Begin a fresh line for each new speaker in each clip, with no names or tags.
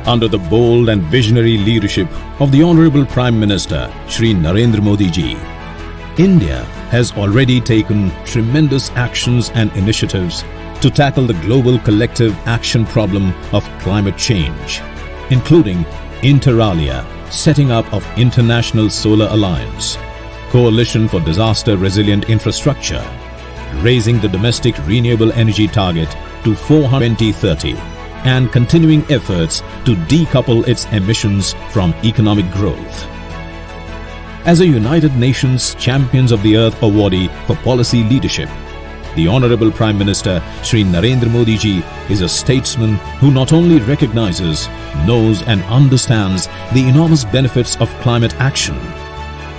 Under the bold and visionary leadership of the Honorable Prime Minister Shri Narendra Modi ji, India has already taken tremendous actions and initiatives to tackle the global collective action problem of climate change, including inter alia, setting up of International Solar Alliance, Coalition for Disaster Resilient Infrastructure, raising the domestic renewable energy target to 420-30, and continuing efforts to decouple its emissions from economic growth. As a United Nations Champions of the Earth awardee for policy leadership, the Honorable Prime Minister Shri Narendra Modi ji is a statesman who not only recognizes, knows and understands the enormous benefits of climate action,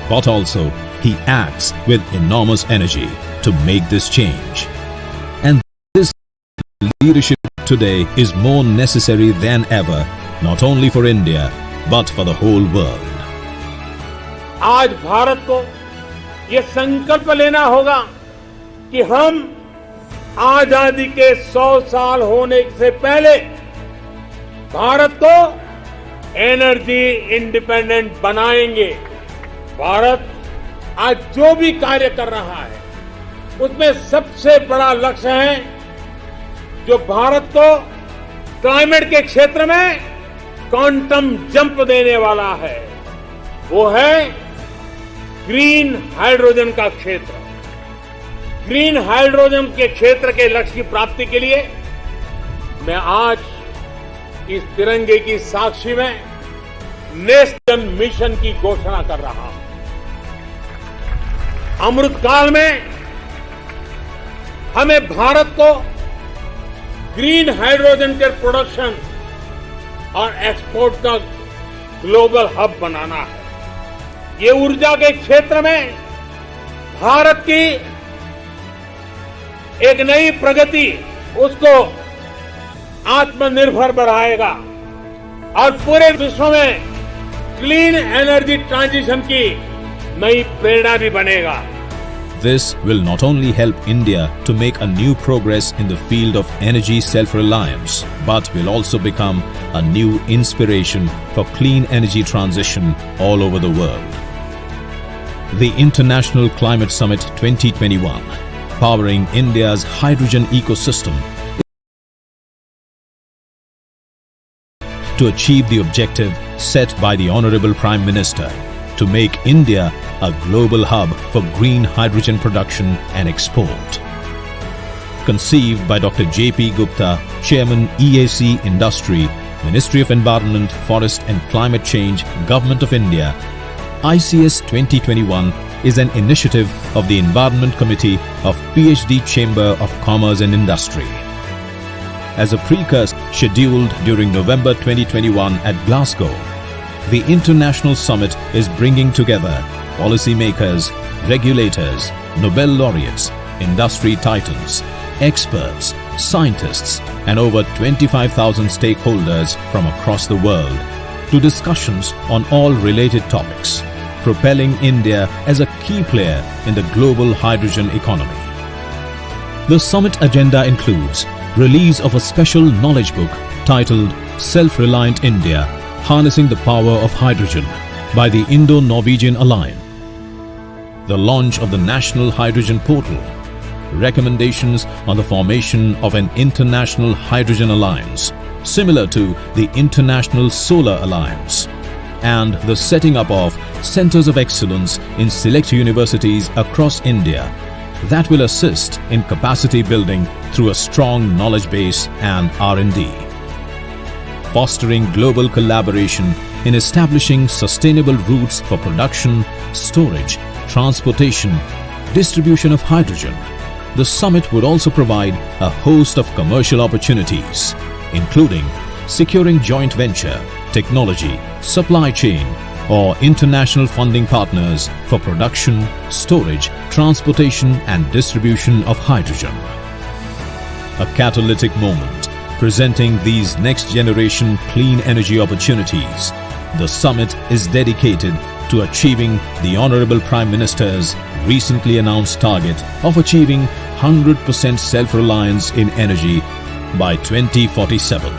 but also he acts with enormous energy to make this change. And this leadership today is more necessary than ever, not only for India, but for the whole world.
आज भारत को ये संकल्प लेना होगा कि हम आजादी के 100 साल होने से पहले भारत को एनर्जी इंडिपेंडेंट बनाएंगे। भारत आज जो भी कार्य कर रहा है उसमें सबसे बड़ा लक्ष्य है जो भारत को क्लाइमेट के क्षेत्र में क्वांटम जंप देने वाला है, वो है ग्रीन हाइड्रोजन का क्षेत्र। ग्रीन हाइड्रोजन के क्षेत्र के लक्ष्य की प्राप्ति के लिए मैं आज इस तिरंगे की साक्षी में नेक्स्ट जन मिशन की घोषणा कर रहा हूं। अमृत काल में हमें भारत को ग्रीन हाइड्रोजन के प्रोडक्शन और एक्सपोर्ट का ग्लोबल हब बनाना है। ये ऊर्जा के क्षेत्र में भारत की एक नई प्रगति उसको आत्मनिर्भर बढ़ाएगा और पूरे विश्व में क्लीन एनर्जी ट्रांजिशन की नई प्रेरणा भी बनेगा।
This will not only help India to make a new progress in the field of energy self-reliance, but will also become a new inspiration for clean energy transition all over the world. The International Climate Summit 2021, powering India's hydrogen ecosystem, to achieve the objective set by the Honorable Prime Minister to make India a global hub for green hydrogen production and export. Conceived by Dr. J.P. Gupta, Chairman EAC Industry, Ministry of Environment, Forest and Climate Change, Government of India, ICS 2021 is an initiative of the Environment Committee of PhD Chamber of Commerce and Industry. As a precursor scheduled during November 2021 at Glasgow, the International Summit is bringing together policymakers, regulators, Nobel laureates, industry titans, experts, scientists, and over 25,000 stakeholders from across the world to discussions on all related topics, propelling India as a key player in the global hydrogen economy. The summit agenda includes release of a special knowledge book titled Self-Reliant India, Harnessing the Power of Hydrogen by the Indo-Norwegian Alliance, the launch of the National Hydrogen Portal, recommendations on the formation of an International Hydrogen Alliance, similar to the International Solar Alliance, and the setting up of Centers of Excellence in select universities across India that will assist in capacity building through a strong knowledge base and R&D. Fostering global collaboration in establishing sustainable routes for production, storage, transportation, distribution of hydrogen. The summit would also provide a host of commercial opportunities, including securing joint venture, technology, supply chain, or international funding partners for production, storage, transportation and distribution of hydrogen. A catalytic moment presenting these next-generation clean energy opportunities. The summit is dedicated to achieving the Honorable Prime Minister's recently announced target of achieving 100% self-reliance in energy by 2047.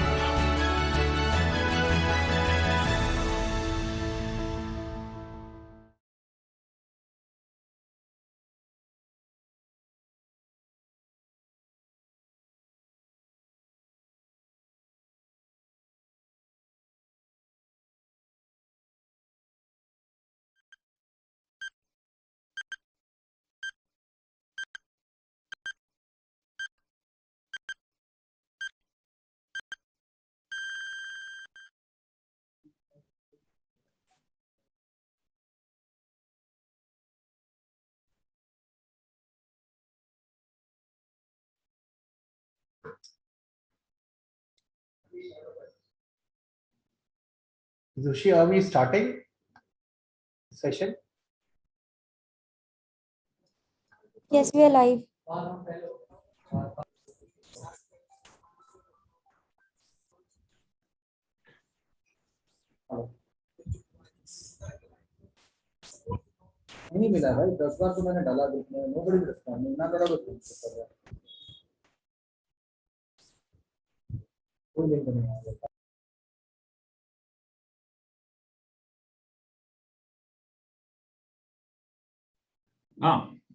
Zushi, are we starting session?
Yes, we are live.
नहीं मिला भाई, 10 बार तो मैंने डाला group में, nobody will respond, ना करा बस कर रहा है, कोई लिंक नहीं आ रहा।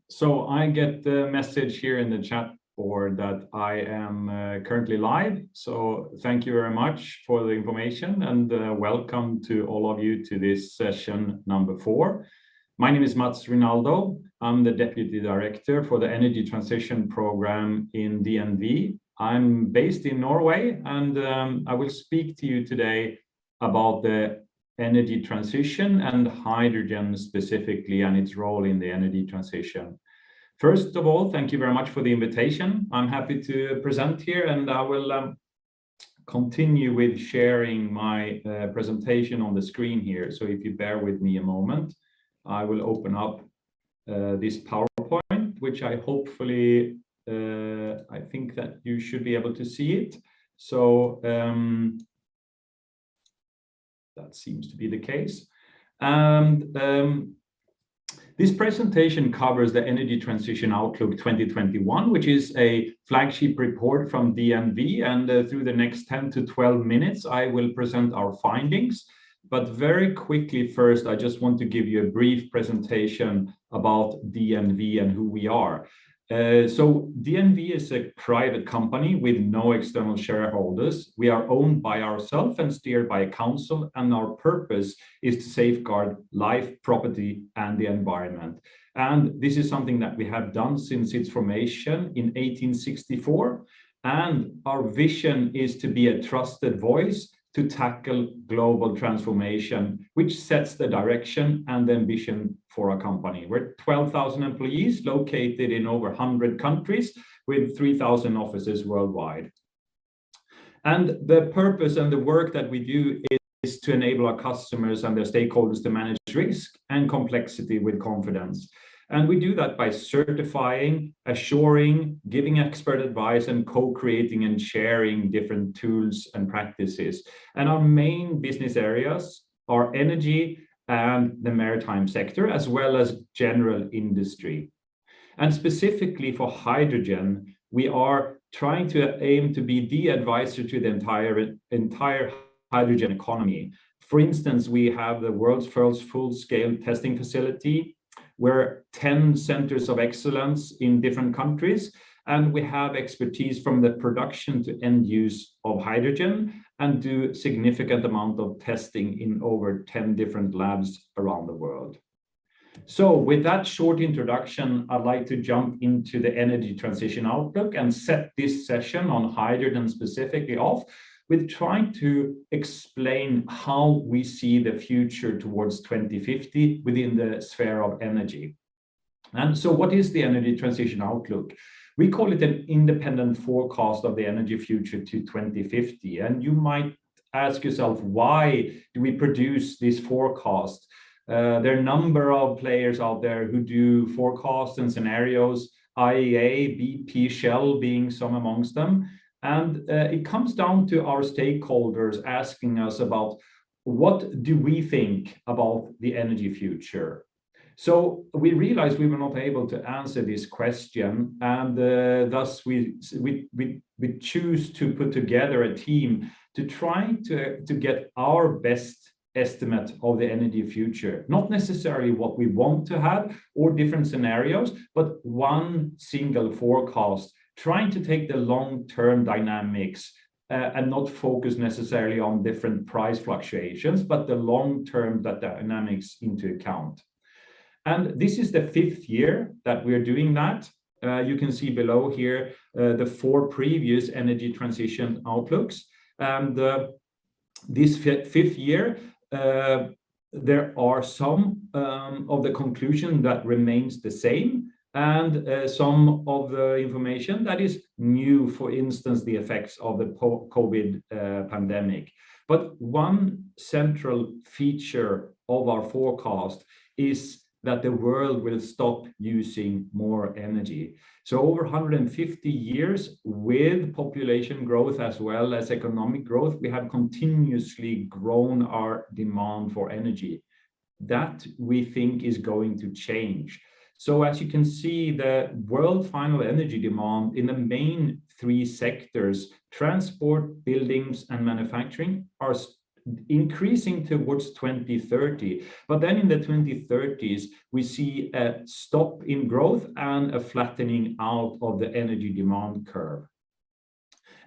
So I get the message here in the chat board that I am currently live. So thank you very much for the information, and welcome to all of you to this session number 4. My name is Mats Rinaldo. I'm the Deputy Director for the Energy Transition Program in DNV. I'm based in Norway, and I will speak to you today about the energy transition and hydrogen specifically and its role in the energy transition. First of all, thank you very much for the invitation. I'm happy to present here, and I will continue with sharing my presentation on the screen here. So if you bear with me a moment, I will open up this PowerPoint, which I hopefully, I think that you should be able to see it. So that seems to be the case. And this presentation covers the Energy Transition Outlook 2021, which is a flagship report from DNV. And through the next 10 to 12 minutes, I will present our findings. But very quickly first, I just want to give you a brief presentation about DNV and who we are. So DNV is a private company with no external shareholders. We are owned by ourselves and steered by a council, and our purpose is to safeguard life, property, and the environment. And this is something that we have done since its formation in 1864. And our vision is to be a trusted voice to tackle global transformation, which sets the direction and the ambition for our company. We're 12,000 employees located in over 100 countries with 3,000 offices worldwide. And the purpose and the work that we do is to enable our customers and their stakeholders to manage risk and complexity with confidence. And we do that by certifying, assuring, giving expert advice, and co-creating and sharing different tools and practices. And our main business areas are energy and the maritime sector, as well as general industry. And specifically for hydrogen, we are trying to aim to be the advisor to the entire hydrogen economy. For instance, we have the world's first full-scale testing facility. We're 10 centers of excellence in different countries, and we have expertise from the production to end use of hydrogen and do significant amount of testing in over 10 different labs around the world. So with that short introduction, I'd like to jump into the energy transition outlook and set this session on hydrogen specifically off with trying to explain how we see the future towards 2050 within the sphere of energy. And so what is the energy transition outlook? We call it an independent forecast of the energy future to 2050. And you might ask yourself, why do we produce this forecast? There are a number of players out there who do forecasts and scenarios, IEA, BP, Shell being some amongst them. And it comes down to our stakeholders asking us about what do we think about the energy future. So we realized we were not able to answer this question, and thus we choose to put together a team to try to get our best estimate of the energy future, not necessarily what we want to have or different scenarios, but one single forecast, trying to take the long-term dynamics and not focus necessarily on different price fluctuations, but the long-term dynamics into account. And this is the 5th year that we're doing that. You can see below here the 4 previous energy transition outlooks. And this 5th year, there are some of the conclusion that remains the same, and some of the information that is new, for instance, the effects of the COVID pandemic. But one central feature of our forecast is that the world will stop using more energy. So over 150 years, with population growth as well as economic growth, we have continuously grown our demand for energy. That we think is going to change. So as you can see, the world final energy demand in the main three sectors, transport, buildings, and manufacturing, are increasing towards 2030. But then in the 2030s, we see a stop in growth and a flattening out of the energy demand curve.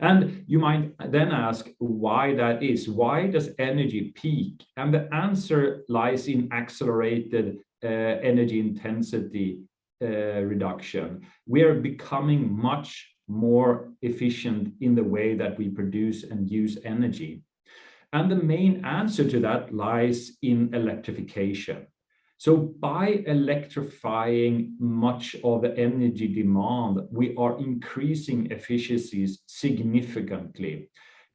And you might then ask why that is. Why does energy peak? And the answer lies in accelerated energy intensity reduction. We are becoming much more efficient in the way that we produce and use energy. And the main answer to that lies in electrification. So by electrifying much of the energy demand, we are increasing efficiencies significantly.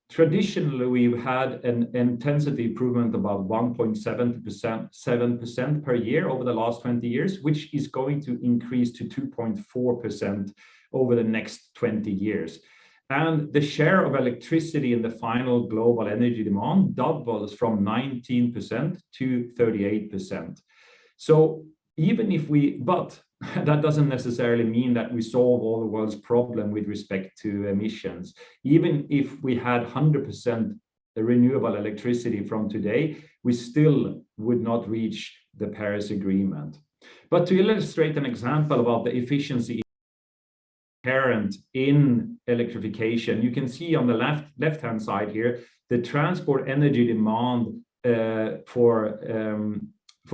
Traditionally, we've had an intensity improvement about 1.7% per year over the last 20 years, which is going to increase to 2.4% over the next 20 years. And the share of electricity in the final global energy demand doubles from 19% to 38%. So even if but that doesn't necessarily mean that we solve all the world's problem with respect to emissions. Even if we had 100% renewable electricity from today, we still would not reach the Paris Agreement. But to illustrate an example about the efficiency inherent in electrification, you can see on the left-hand side here, the transport energy demand for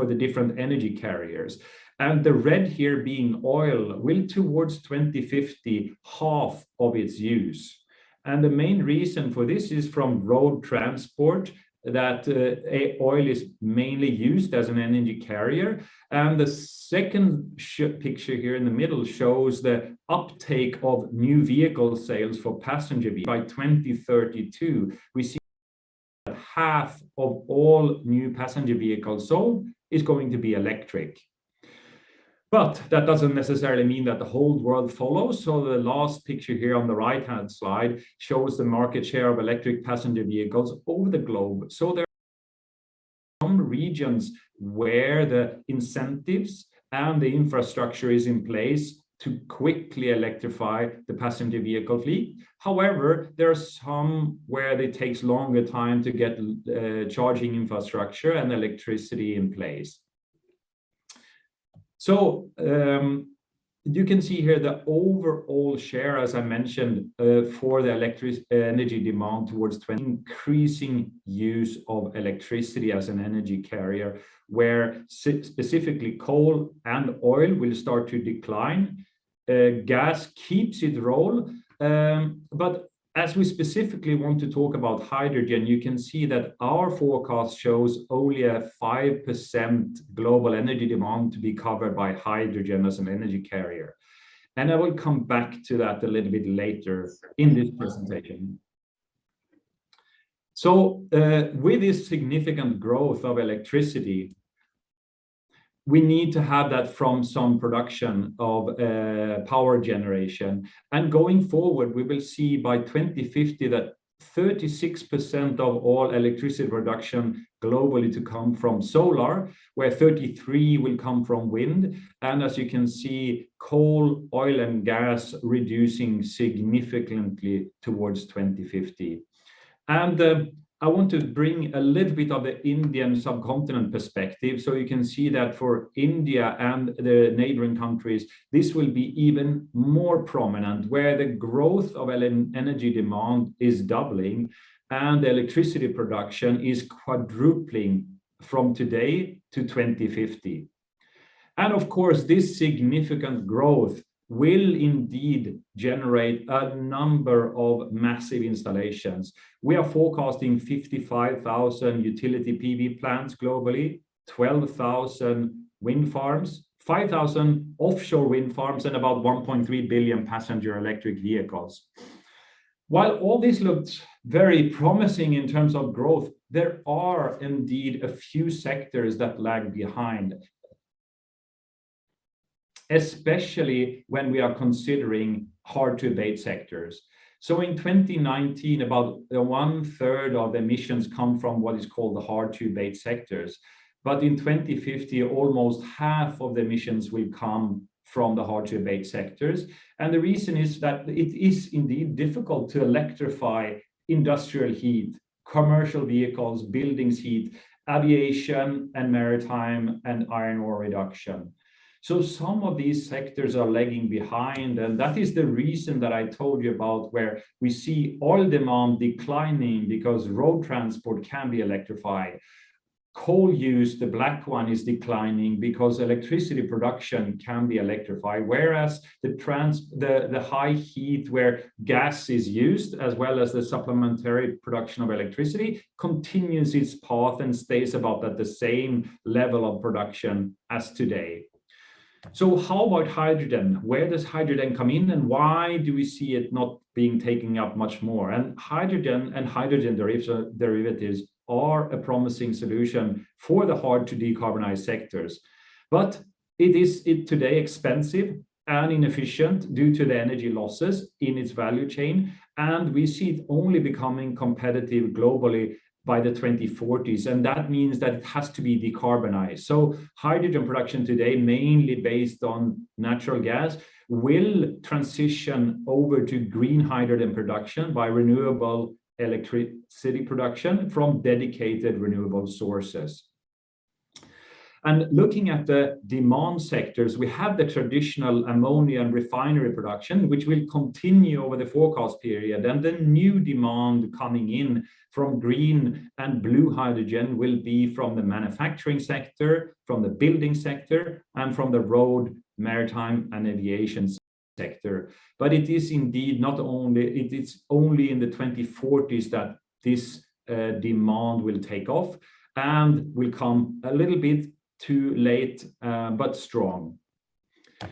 the different energy carriers. And the red here being oil will towards 2050 half of its use. And the main reason for this is from road transport, that oil is mainly used as an energy carrier. And the second picture here in the middle shows the uptake of new vehicle sales for passenger vehicles. By 2032, we see that half of all new passenger vehicles sold is going to be electric. But that doesn't necessarily mean that the whole world follows. So the last picture here on the right-hand slide shows the market share of electric passenger vehicles over the globe. So there are some regions where the incentives and the infrastructure is in place to quickly electrify the passenger vehicle fleet. However, there are some where it takes longer time to get charging infrastructure and electricity in place. So you can see here the overall share, as I mentioned, for the electric energy demand towards increasing use of electricity as an energy carrier, where specifically coal and oil will start to decline. Gas keeps its role, but as we specifically want to talk about hydrogen, you can see that our forecast shows only a 5% global energy demand to be covered by hydrogen as an energy carrier. And I will come back to that a little bit later in this presentation. So with this significant growth of electricity, we need to have that from some production of power generation. And going forward, we will see by 2050 that 36% of all electricity production globally to come from solar, where 33% will come from wind. And as you can see, coal, oil, and gas reducing significantly towards 2050. And I want to bring a little bit of the Indian subcontinent perspective. So you can see that for India and the neighboring countries, this will be even more prominent, where the growth of energy demand is doubling and the electricity production is quadrupling from today to 2050. And of course, this significant growth will indeed generate a number of massive installations. We are forecasting 55,000 utility PV plants globally, 12,000 wind farms, 5,000 offshore wind farms, and about 1.3 billion passenger electric vehicles. While all this looks very promising in terms of growth, there are indeed a few sectors that lag behind, especially when we are considering hard-to-abate sectors. So in 2019, about 1/3 of emissions come from what is called the hard-to-abate sectors. But in 2050, almost half of the emissions will come from the hard-to-abate sectors. And the reason is that it is indeed difficult to electrify industrial heat, commercial vehicles, buildings heat, aviation and maritime and iron ore reduction. So some of these sectors are lagging behind, and that is the reason that I told you about, where we see oil demand declining because road transport can be electrified. Coal use, the black one, is declining because electricity production can be electrified, whereas the high heat where gas is used, as well as the supplementary production of electricity, continues its path and stays about at the same level of production as today. So how about hydrogen? Where does hydrogen come in, and why do we see it not being taken up much more? And hydrogen derivatives are a promising solution for the hard to decarbonize sectors. But it is today expensive and inefficient due to the energy losses in its value chain. And we see it only becoming competitive globally by the 2040s. And that means that it has to be decarbonized. So hydrogen production today, mainly based on natural gas, will transition over to green hydrogen production by renewable electricity production from dedicated renewable sources. And looking at the demand sectors, we have the traditional ammonia and refinery production, which will continue over the forecast period. And the new demand coming in from green and blue hydrogen will be from the manufacturing sector, from the building sector, and from the road, maritime, and aviation sector. But it is indeed it's only in the 2040s that this demand will take off, and will come a little bit too late, but strong.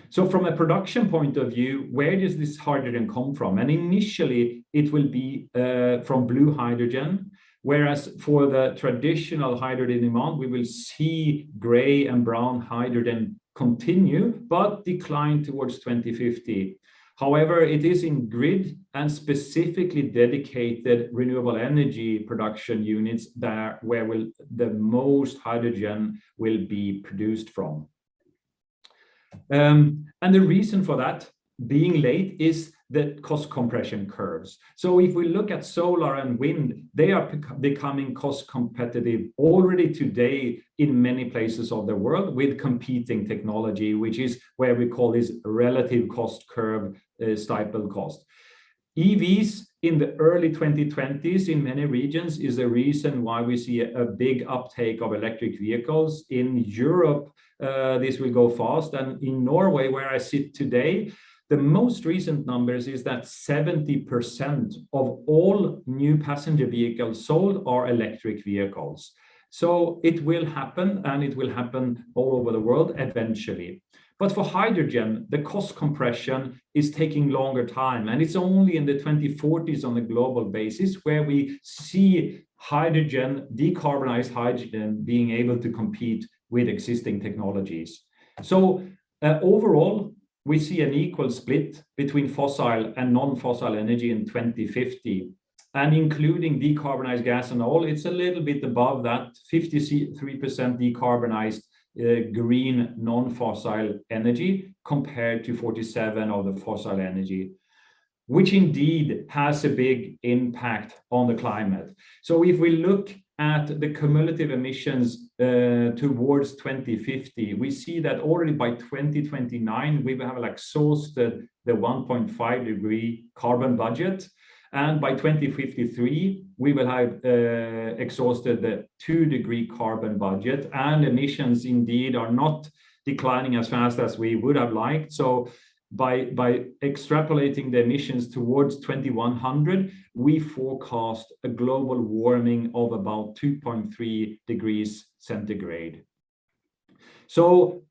So from a production point of view, where does this hydrogen come from? And initially it will be from blue hydrogen, whereas for the traditional hydrogen demand, we will see gray and brown hydrogen continue, but decline towards 2050. However, it is in grid and specifically dedicated renewable energy production units where the most hydrogen will be produced from. And the reason for that being late is the cost compression curves. So if we look at solar and wind, they are becoming cost competitive already today in many places of the world with competing technology, which is where we call this relative cost curve, steeple cost. EVs in the early 2020s in many regions is the reason why we see a big uptake of electric vehicles. In Europe, this will go fast. And in Norway, where I sit today, the most recent numbers is that 70% of all new passenger vehicles sold are electric vehicles. So it will happen, and it will happen all over the world eventually. But for hydrogen, the cost compression is taking longer time, and it's only in the 2040s on a global basis where we see hydrogen, decarbonized hydrogen, being able to compete with existing technologies. So overall, we see an equal split between fossil and non-fossil energy in 2050. And including decarbonized gas and oil, it's a little bit above that, 53% decarbonized green non-fossil energy compared to 47% of the fossil energy, which indeed has a big impact on the climate. So if we look at the cumulative emissions towards 2050, we see that already by 2029, we will have exhausted the 1.5 degree carbon budget. And by 2053, we will have exhausted the 2 degree carbon budget, and emissions indeed are not declining as fast as we would have liked. So by extrapolating the emissions towards 2100, we forecast a global warming of about 2.3 degrees centigrade. So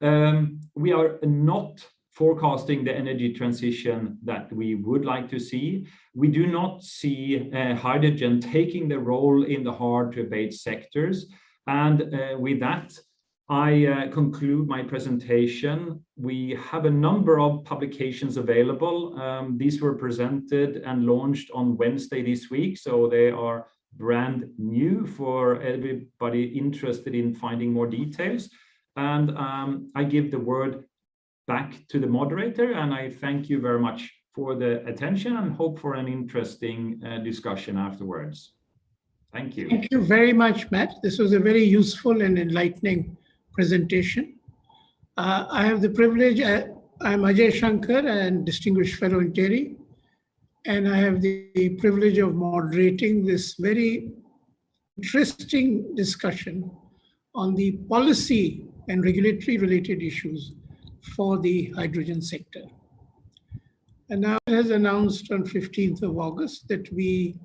we are not forecasting the energy transition that we would like to see. We do not see hydrogen taking the role in the hard to abate sectors. And with that, I conclude my presentation. We have a number of publications available. These were presented and launched on Wednesday this week, so they are brand new for everybody interested in finding more details. And I give the word back to the moderator, and I thank you very much for the attention and hope for an interesting discussion afterwards. Thank you.
Thank you very much, Matt. This was a very useful and enlightening presentation. I have the privilege, I'm Ajay Shankar and Distinguished Fellow in TERI, and I have the privilege of moderating this very interesting discussion on the policy and regulatory related issues for the hydrogen sector. And now it has announced on 15th of August that we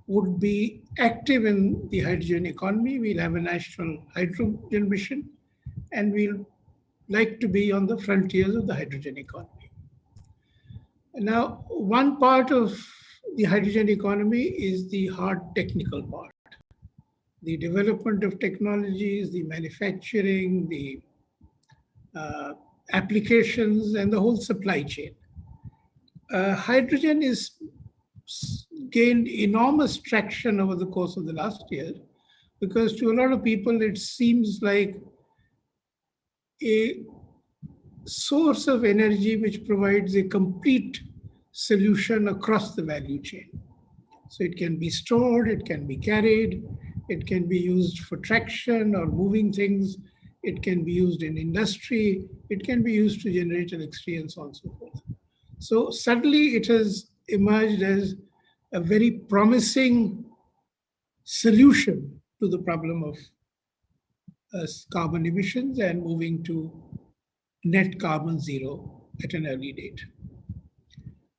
would be active in the hydrogen economy. We'll have a national hydrogen mission, and we'll like to be on the frontiers of the hydrogen economy. And now, one part of the hydrogen economy is the hard technical part. The development of technologies, the manufacturing, the applications, and the whole supply chain. Hydrogen is gained enormous traction over the course of the last year, because to a lot of people, it seems like a source of energy which provides a complete solution across the value chain. So it can be stored, it can be carried, it can be used for traction or moving things, it can be used in industry, it can be used to generate electricity and so on and so forth. So suddenly it has emerged as a very promising solution to the problem of carbon emissions and moving to net carbon zero at an early date.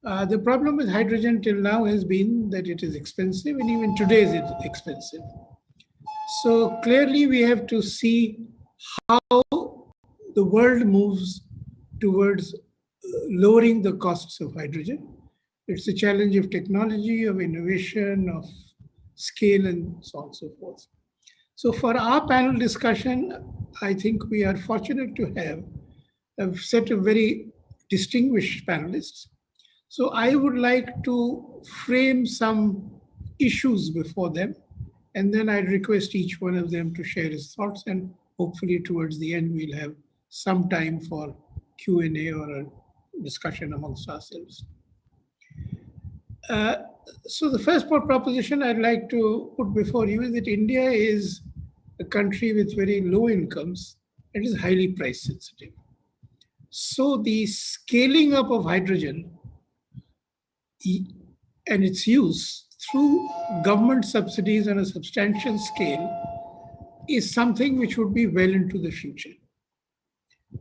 The problem with hydrogen till now has been that it is expensive, and even today it's expensive. So clearly we have to see how the world moves towards lowering the costs of hydrogen. It's a challenge of technology, of innovation, of scale, and so on and so forth. So for our panel discussion, I think we are fortunate to have a set of very distinguished panelists. So I would like to frame some issues before them, and then I'd request each one of them to share his thoughts, and hopefully towards the end, we'll have some time for Q&A or a discussion amongst ourselves. So the first proposition I'd like to put before you is that India is a country with very low incomes and is highly price sensitive. So the scaling up of hydrogen and its use through government subsidies on a substantial scale is something which would be well into the future.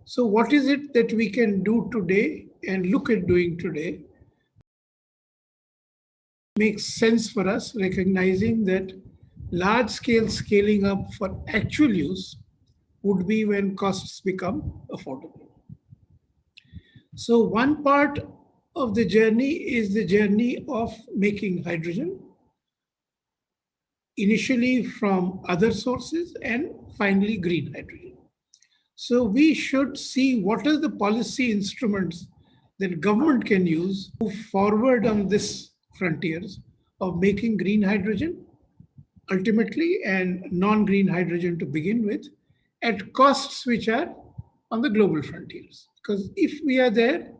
So what is it that we can do today and look at doing today? Makes sense for us, recognizing that large-scale scaling up for actual use would be when costs become affordable. So one part of the journey is the journey of making hydrogen, initially from other sources and finally green hydrogen. So we should see what are the policy instruments that government can use to move forward on this frontiers of making green hydrogen ultimately and non-green hydrogen to begin with at costs which are on the global frontiers. Because if we are there,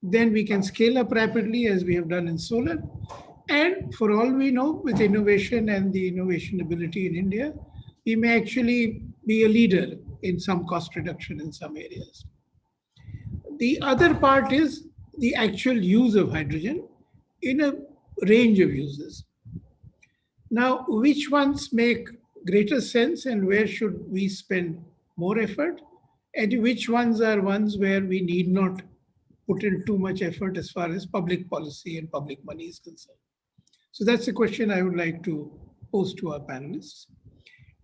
then we can scale up rapidly as we have done in solar. And for all we know, with innovation and the innovation ability in India, we may actually be a leader in some cost reduction in some areas. The other part is the actual use of hydrogen in a range of uses. Now, which ones make greater sense and where should we spend more effort? And which ones are ones where we need not put in too much effort as far as public policy and public money is concerned? So that's a question I would like to pose to our panelists.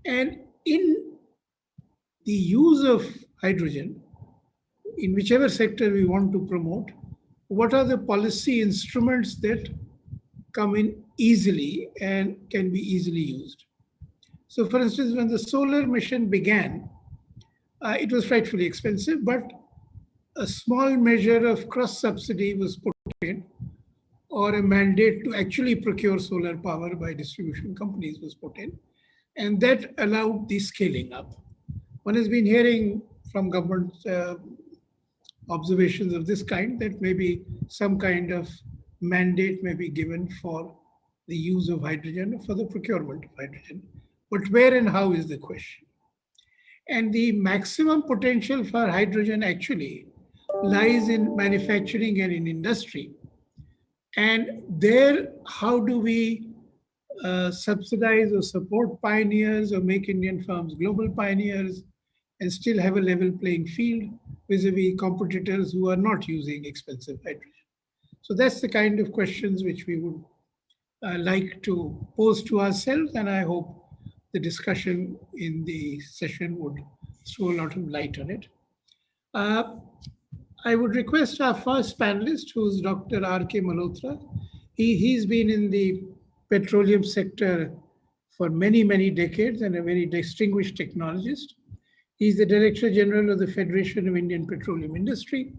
And in the use of hydrogen, in whichever sector we want to promote, what are the policy instruments that come in easily and can be easily used. So for instance, when the solar mission began, it was frightfully expensive, but a small measure of cross subsidy was put in, or a mandate to actually procure solar power by distribution companies was put in, and that allowed the scaling up. One has been hearing from government observations of this kind that maybe some kind of mandate may be given for the use of hydrogen, for the procurement of hydrogen. But where and how is the question. And the maximum potential for hydrogen actually lies in manufacturing and in industry. And there, how do we subsidize or support pioneers or make Indian firms global pioneers and still have a level playing field vis-a-vis competitors who are not using expensive hydrogen? So that's the kind of questions which we would like to pose to ourselves, and I hope the discussion in the session would throw a lot of light on it. I would request our first panelist, who's Dr. R.K. Malhotra. He's been in the petroleum sector for many, many decades and a very distinguished technologist. He's the Director General of the Federation of Indian Petroleum Industry.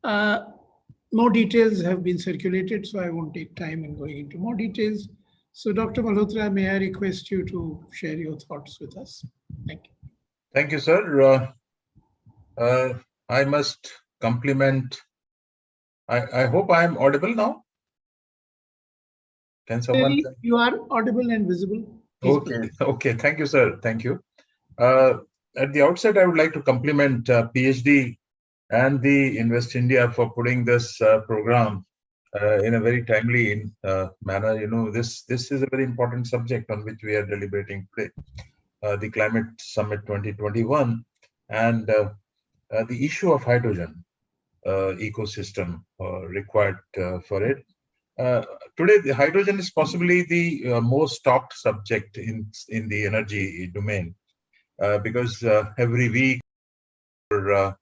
More details have been circulated, so I won't take time in going into more details. So Dr. Malhotra, may I request you to share your thoughts with us? Thank you.
Thank you, sir. I must compliment. I hope I am audible now. Can someone?
You are audible and visible.
Okay. Okay. Thank you, sir. Thank you. At the outset, I would like to compliment PhD and the Invest India for putting this program in a very timely manner. You know, this is a very important subject on which we are deliberating today. The Climate Summit 2021 and the issue of hydrogen ecosystem required for it. Today, the hydrogen is possibly the most talked subject in the energy domain because every week or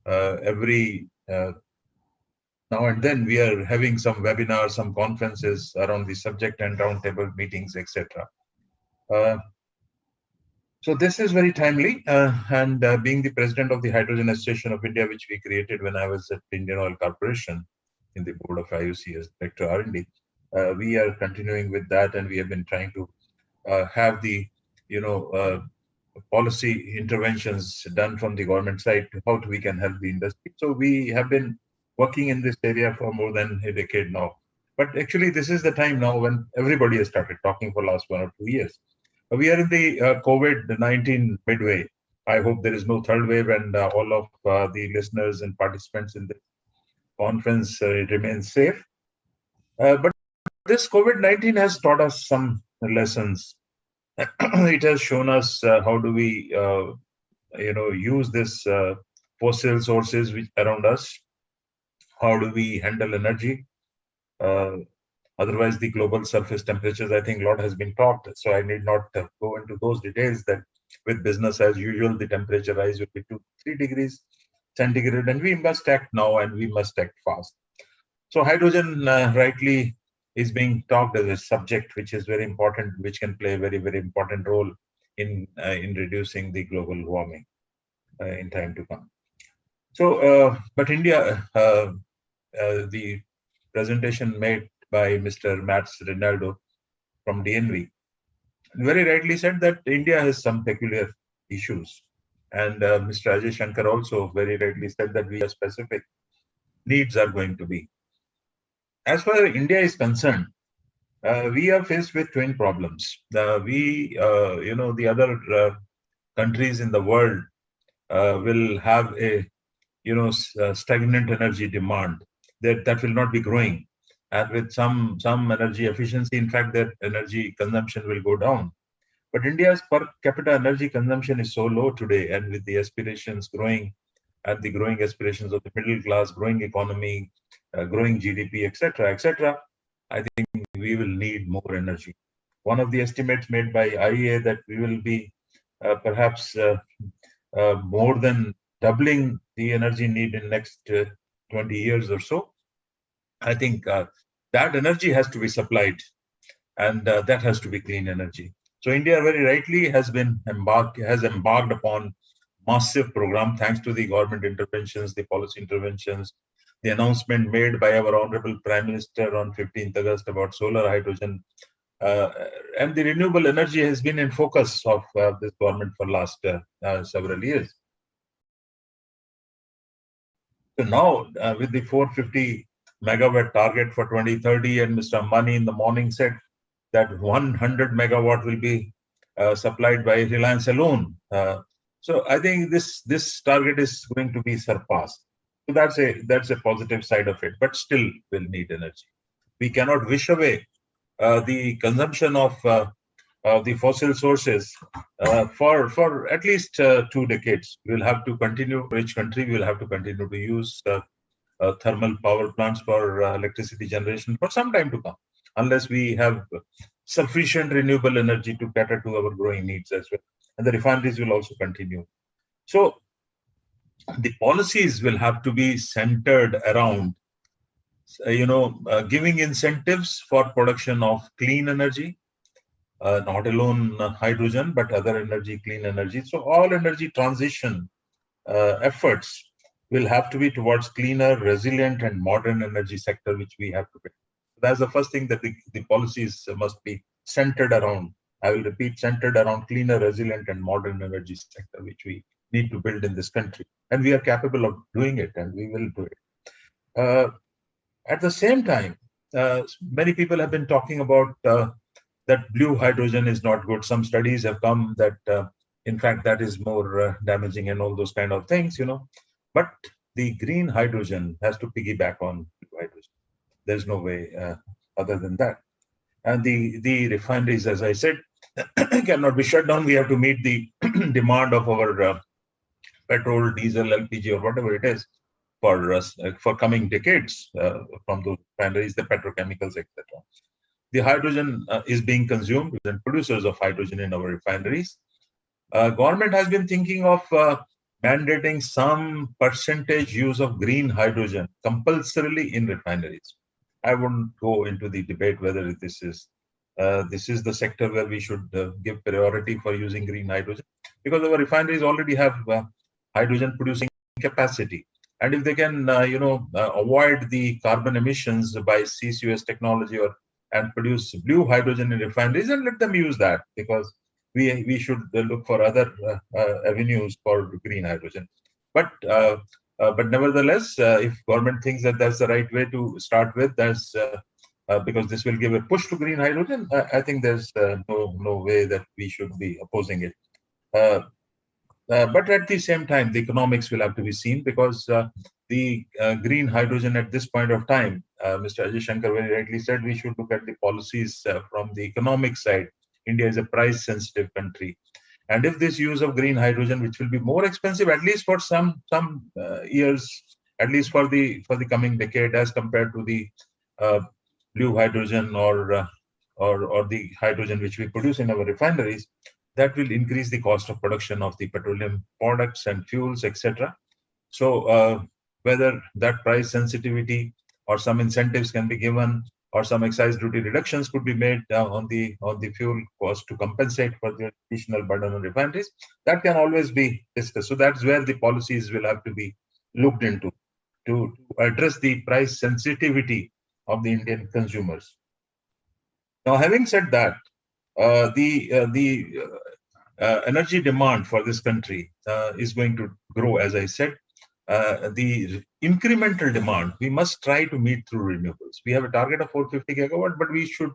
every now and then we are having some webinars, some conferences around the subject and roundtable meetings, etc. So this is very timely, and being the president of the Hydrogen Association of India, which we created when I was at Indian Oil Corporation in the board of IOC as Director R&D, we are continuing with that, and we have been trying to have the policy interventions done from the government side to how we can help the industry. So we have been working in this area for more than a decade now. But actually, this is the time now when everybody has started talking for the last 1 or 2 years. We are in the COVID-19 midway. I hope there is no third wave, and all of the listeners and participants in the conference remain safe. But this COVID-19 has taught us some lessons. It has shown us how do we, use this fossil sources which around us. How do we handle energy? Otherwise, the global surface temperatures, I think a lot has been talked, so I need not go into those details. That with business as usual, the temperature rise will be 2 to 3 degrees centigrade, and we must act now, and we must act fast. So hydrogen rightly is being talked as a subject which is very important, which can play a very, very important role in reducing the global warming in time to come. So, but India, the presentation made by Mr. Mats Rinaldo from DNV very rightly said that India has some peculiar issues. And Mr. Ajay Shankar also very rightly said that we have specific needs are going to be. As far as India is concerned, we are faced with twin problems. The other countries in the world will have a, stagnant energy demand that will not be growing. And with some energy efficiency, in fact, their energy consumption will go down. But India's per capita energy consumption is so low today, and with the aspirations growing, and the growing aspirations of the middle class, growing economy, growing GDP, etc., I think we will need more energy. One of the estimates made by IEA that we will be perhaps more than doubling the energy need in next 20 years or so. I think that energy has to be supplied, and that has to be clean energy. So India very rightly has embarked upon massive program thanks to the government interventions, the policy interventions, the announcement made by our Honorable Prime Minister on 15th August about solar hydrogen. And the renewable energy has been in focus of this government for last several years. So now with the 450 megawatt target for 2030, and Mr. Ambani in the morning said that 100 megawatt will be supplied by Reliance alone. So I think this target is going to be surpassed. So that's a positive side of it, but still will need energy. We cannot wish away the consumption of the fossil sources for at least 2 decades. We'll have to continue, rich country, we'll have to continue to use thermal power plants for electricity generation for some time to come, unless we have sufficient renewable energy to cater to our growing needs as well. And the refineries will also continue. So the policies will have to be centered around, giving incentives for production of clean energy, not alone hydrogen, but other energy, clean energy. So all energy transition efforts will have to be towards cleaner, resilient, and modern energy sector, which we have to build. That's the first thing that the policies must be centered around. I will repeat, centered around cleaner, resilient, and modern energy sector, which we need to build in this country. And we are capable of doing it, and we will do it. At the same time, many people have been talking about that blue hydrogen is not good. Some studies have come that, in fact, that is more damaging and all those kind of things, But the green hydrogen has to piggyback on blue hydrogen. There's no way other than that. And the refineries, as I said, cannot be shut down. We have to meet the demand of our petrol, diesel, LPG, or whatever it is for coming decades from those refineries, the petrochemicals, etc. The hydrogen is being consumed and producers of hydrogen in our refineries. Government has been thinking of mandating some percentage use of green hydrogen compulsorily in refineries. I wouldn't go into the debate whether this is the sector where we should give priority for using green hydrogen, because our refineries already have hydrogen producing capacity. And if they can, avoid the carbon emissions by CCUS technology and produce blue hydrogen in refineries, and let them use that, because we should look for other avenues for green hydrogen. But nevertheless, if government thinks that that's the right way to start with, that's because this will give a push to green hydrogen, I think there's no way that we should be opposing it. But at the same time, the economics will have to be seen, because the green hydrogen at this point of time, Mr. Ajay Shankar very rightly said, we should look at the policies from the economic side. India is a price-sensitive country. And if this use of green hydrogen, which will be more expensive, at least for some years, at least for the coming decade, as compared to the blue hydrogen or the hydrogen which we produce in our refineries, that will increase the cost of production of the petroleum products and fuels, etc. So whether that price sensitivity or some incentives can be given, or some excise duty reductions could be made on the fuel cost to compensate for the additional burden on refineries, that can always be discussed. So that's where the policies will have to be looked into to address the price sensitivity of the Indian consumers. Now, having said that, the energy demand for this country is going to grow, as I said. The incremental demand, we must try to meet through renewables. We have a target of 450 gigawatt, but we should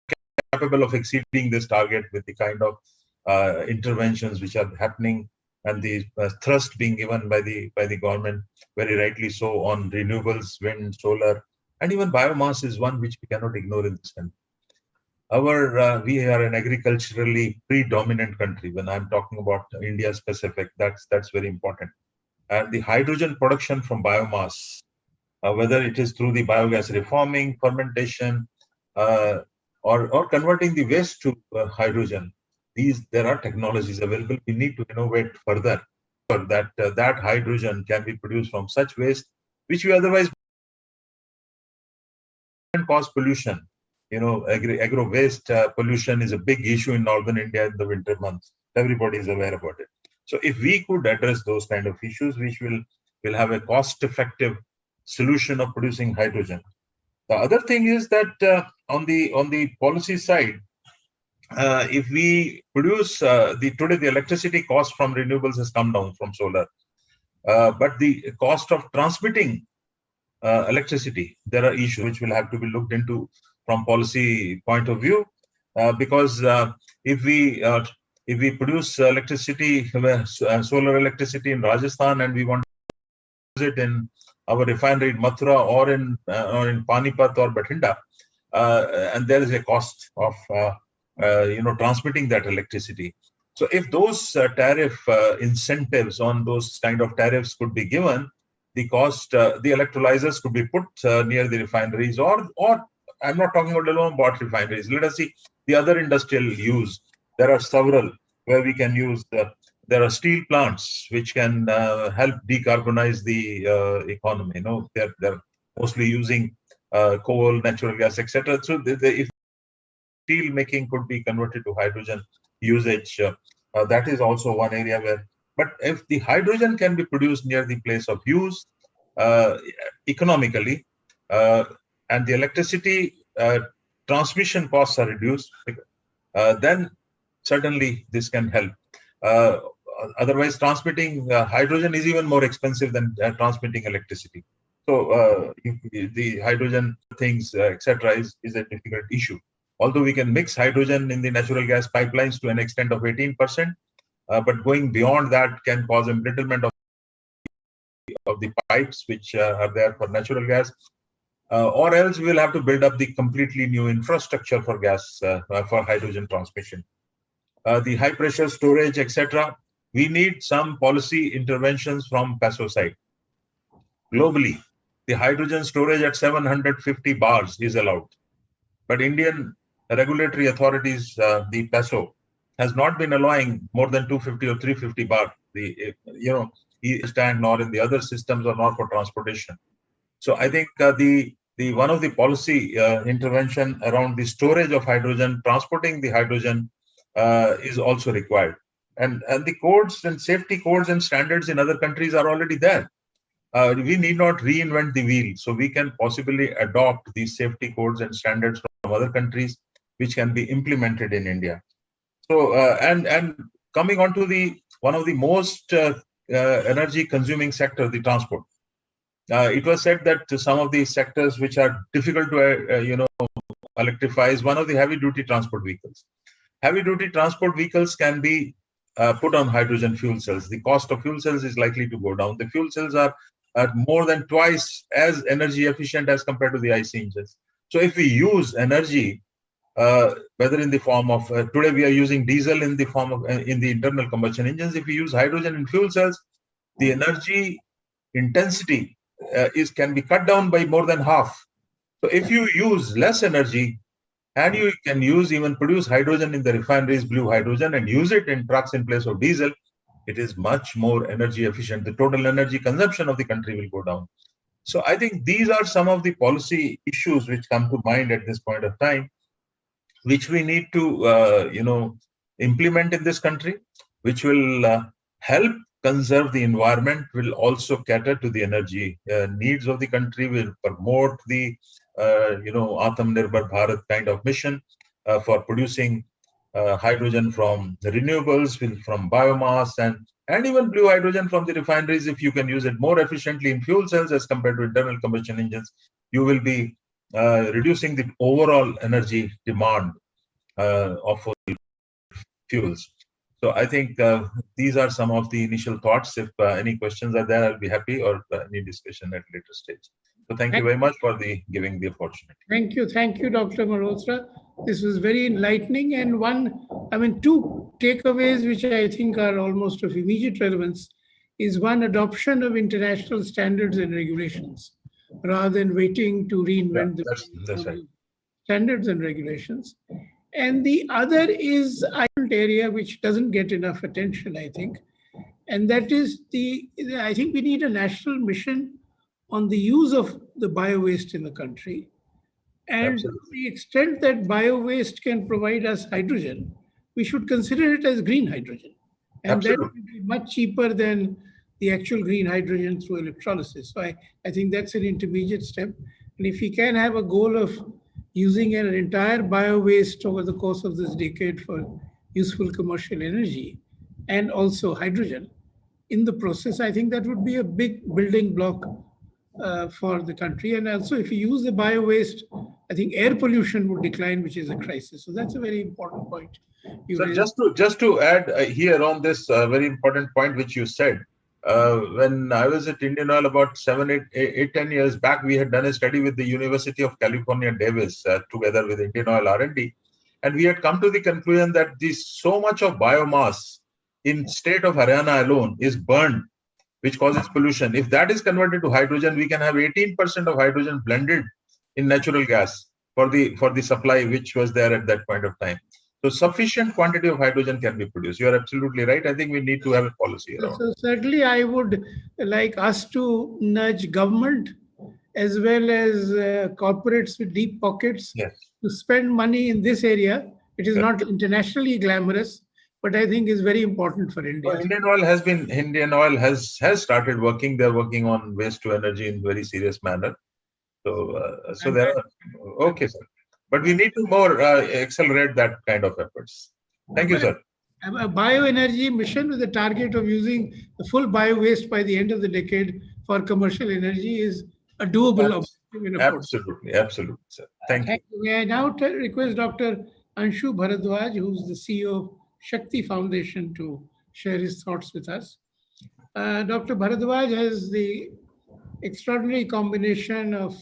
be capable of exceeding this target with the kind of interventions which are happening, and the thrust being given by the government, very rightly so, on renewables, wind, solar, and even biomass is one which we cannot ignore in this country. We are an agriculturally predominant country. When I'm talking about India specific, that's very important. And the hydrogen production from biomass, whether it is through the biogas reforming, fermentation, or converting the waste to hydrogen, there are technologies available. We need to innovate further. that that hydrogen can be produced from such waste, which we otherwise cause pollution. Agro waste pollution is a big issue in northern India in the winter months. Everybody is aware about it. So if we could address those kind of issues, which will have a cost-effective solution of producing hydrogen. The other thing is that on the policy side, if we produce today the electricity cost from renewables has come down from solar, but the cost of transmitting electricity, there are issues which will have to be looked into from policy point of view, because if we produce electricity, solar electricity in Rajasthan, and we want to use it in our refinery in Mathura or in Panipat or Bathinda, and there is a cost of transmitting that electricity. So if those tariff incentives on those kind of tariffs could be given, the cost, the electrolyzers could be put near the refineries, or I'm not talking alone about refineries. Let us see the other industrial use. There are several where we can use. There are steel plants which can help decarbonize the economy. They're mostly using coal, natural gas, etc. So if steel making could be converted to hydrogen usage, that is also one area where. But if the hydrogen can be produced near the place of use economically, and the electricity transmission costs are reduced, then certainly this can help. Otherwise, transmitting hydrogen is even more expensive than transmitting electricity. So the hydrogen things, etc., is a difficult issue. Although we can mix hydrogen in the natural gas pipelines to an extent of 18%, but going beyond that can cause embrittlement of the pipes which are there for natural gas, or else we will have to build up the completely new infrastructure for gas, for hydrogen transmission. The high pressure storage, etc. We need some policy interventions from PASO side. Globally, the hydrogen storage at 750 bars is allowed, but Indian regulatory authorities, the PASO, has not been allowing more than 250 or 350 bar. The tank, nor in the other systems, or not for transportation. So I think the one of the policy intervention around the storage of hydrogen, transporting the hydrogen, is also required. And the codes and safety codes and standards in other countries are already there. We need not reinvent the wheel. So we can possibly adopt these safety codes and standards from other countries, which can be implemented in India. So and coming on to one of the most energy consuming sector, the transport. It was said that some of these sectors which are difficult to electrify is one of the heavy duty transport vehicles. Heavy duty transport vehicles can be put on hydrogen fuel cells. The cost of fuel cells is likely to go down. The fuel cells are more than twice as energy efficient as compared to the IC engines. So if we use energy, whether in the form of today we are using diesel in the form of in the internal combustion engines, if we use hydrogen in fuel cells, the energy intensity can be cut down by more than half. So if you use less energy, and you can even produce hydrogen in the refineries, blue hydrogen, and use it in trucks in place of diesel, it is much more energy efficient. The total energy consumption of the country will go down. So I think these are some of the policy issues which come to mind at this point of time, which we need to implement in this country, which will help conserve the environment, will also cater to the energy needs of the country, will promote the Atmanirbhar Bharat kind of mission for producing hydrogen from the renewables, from biomass, and even blue hydrogen from the refineries. If you can use it more efficiently in fuel cells as compared to internal combustion engines, you will be reducing the overall energy demand of fossil fuels. So I think these are some of the initial thoughts. If any questions are there, I'll be happy, or any discussion at a later stage. So thank you very much for giving the opportunity.
Thank you, Dr. Malhotra. This was very enlightening, and two takeaways which I think are almost of immediate relevance is one, adoption of international standards and regulations rather than waiting to reinvent
that's right.
Standards and regulations. And the other is an area which doesn't get enough attention, I think, And that is I think we need a national mission on the use of the bio-waste in the country. And to
Absolutely.
the extent that bio-waste can provide us hydrogen, we should consider it as green hydrogen. And that
Absolutely.
will be much cheaper than the actual green hydrogen through electrolysis. So I think that's an intermediate step. And if we can have a goal of using an entire bio-waste over the course of this decade for useful commercial energy and also hydrogen in the process, I think that would be a big building block for the country. And also, if you use the bio waste, I think air pollution would decline, which is a crisis. So that's a very important point.
So just to add here on this very important point which you said, when I was at Indian Oil about 10 years back, we had done a study with the University of California, Davis, together with Indian Oil R&D, and we had come to the conclusion that so much of biomass in state of Haryana alone is burned, which causes pollution. If that is converted to hydrogen, we can have 18% of hydrogen blended in natural gas for the supply which was there at that point of time. So sufficient quantity of hydrogen can be produced. You are absolutely right. I think we need to have a policy around.
So certainly I would like us to nudge government as well as corporates with deep pockets to spend money in this area. It is not internationally glamorous, but I think is very important for India.
Well, Indian Oil has started working. They're working on waste to energy in very serious manner. So there are, okay, sir. But we need to more accelerate that kind of efforts. Thank you, sir.
A bioenergy mission with the target of using the full bio waste by the end of the decade for commercial energy is a doable objective.
Absolutely, absolutely, sir. Thank you.
May I now request Dr. Anshu Bharadwaj, who's the CEO of Shakti Foundation, to share his thoughts with us. Dr. Bharadwaj has the extraordinary combination of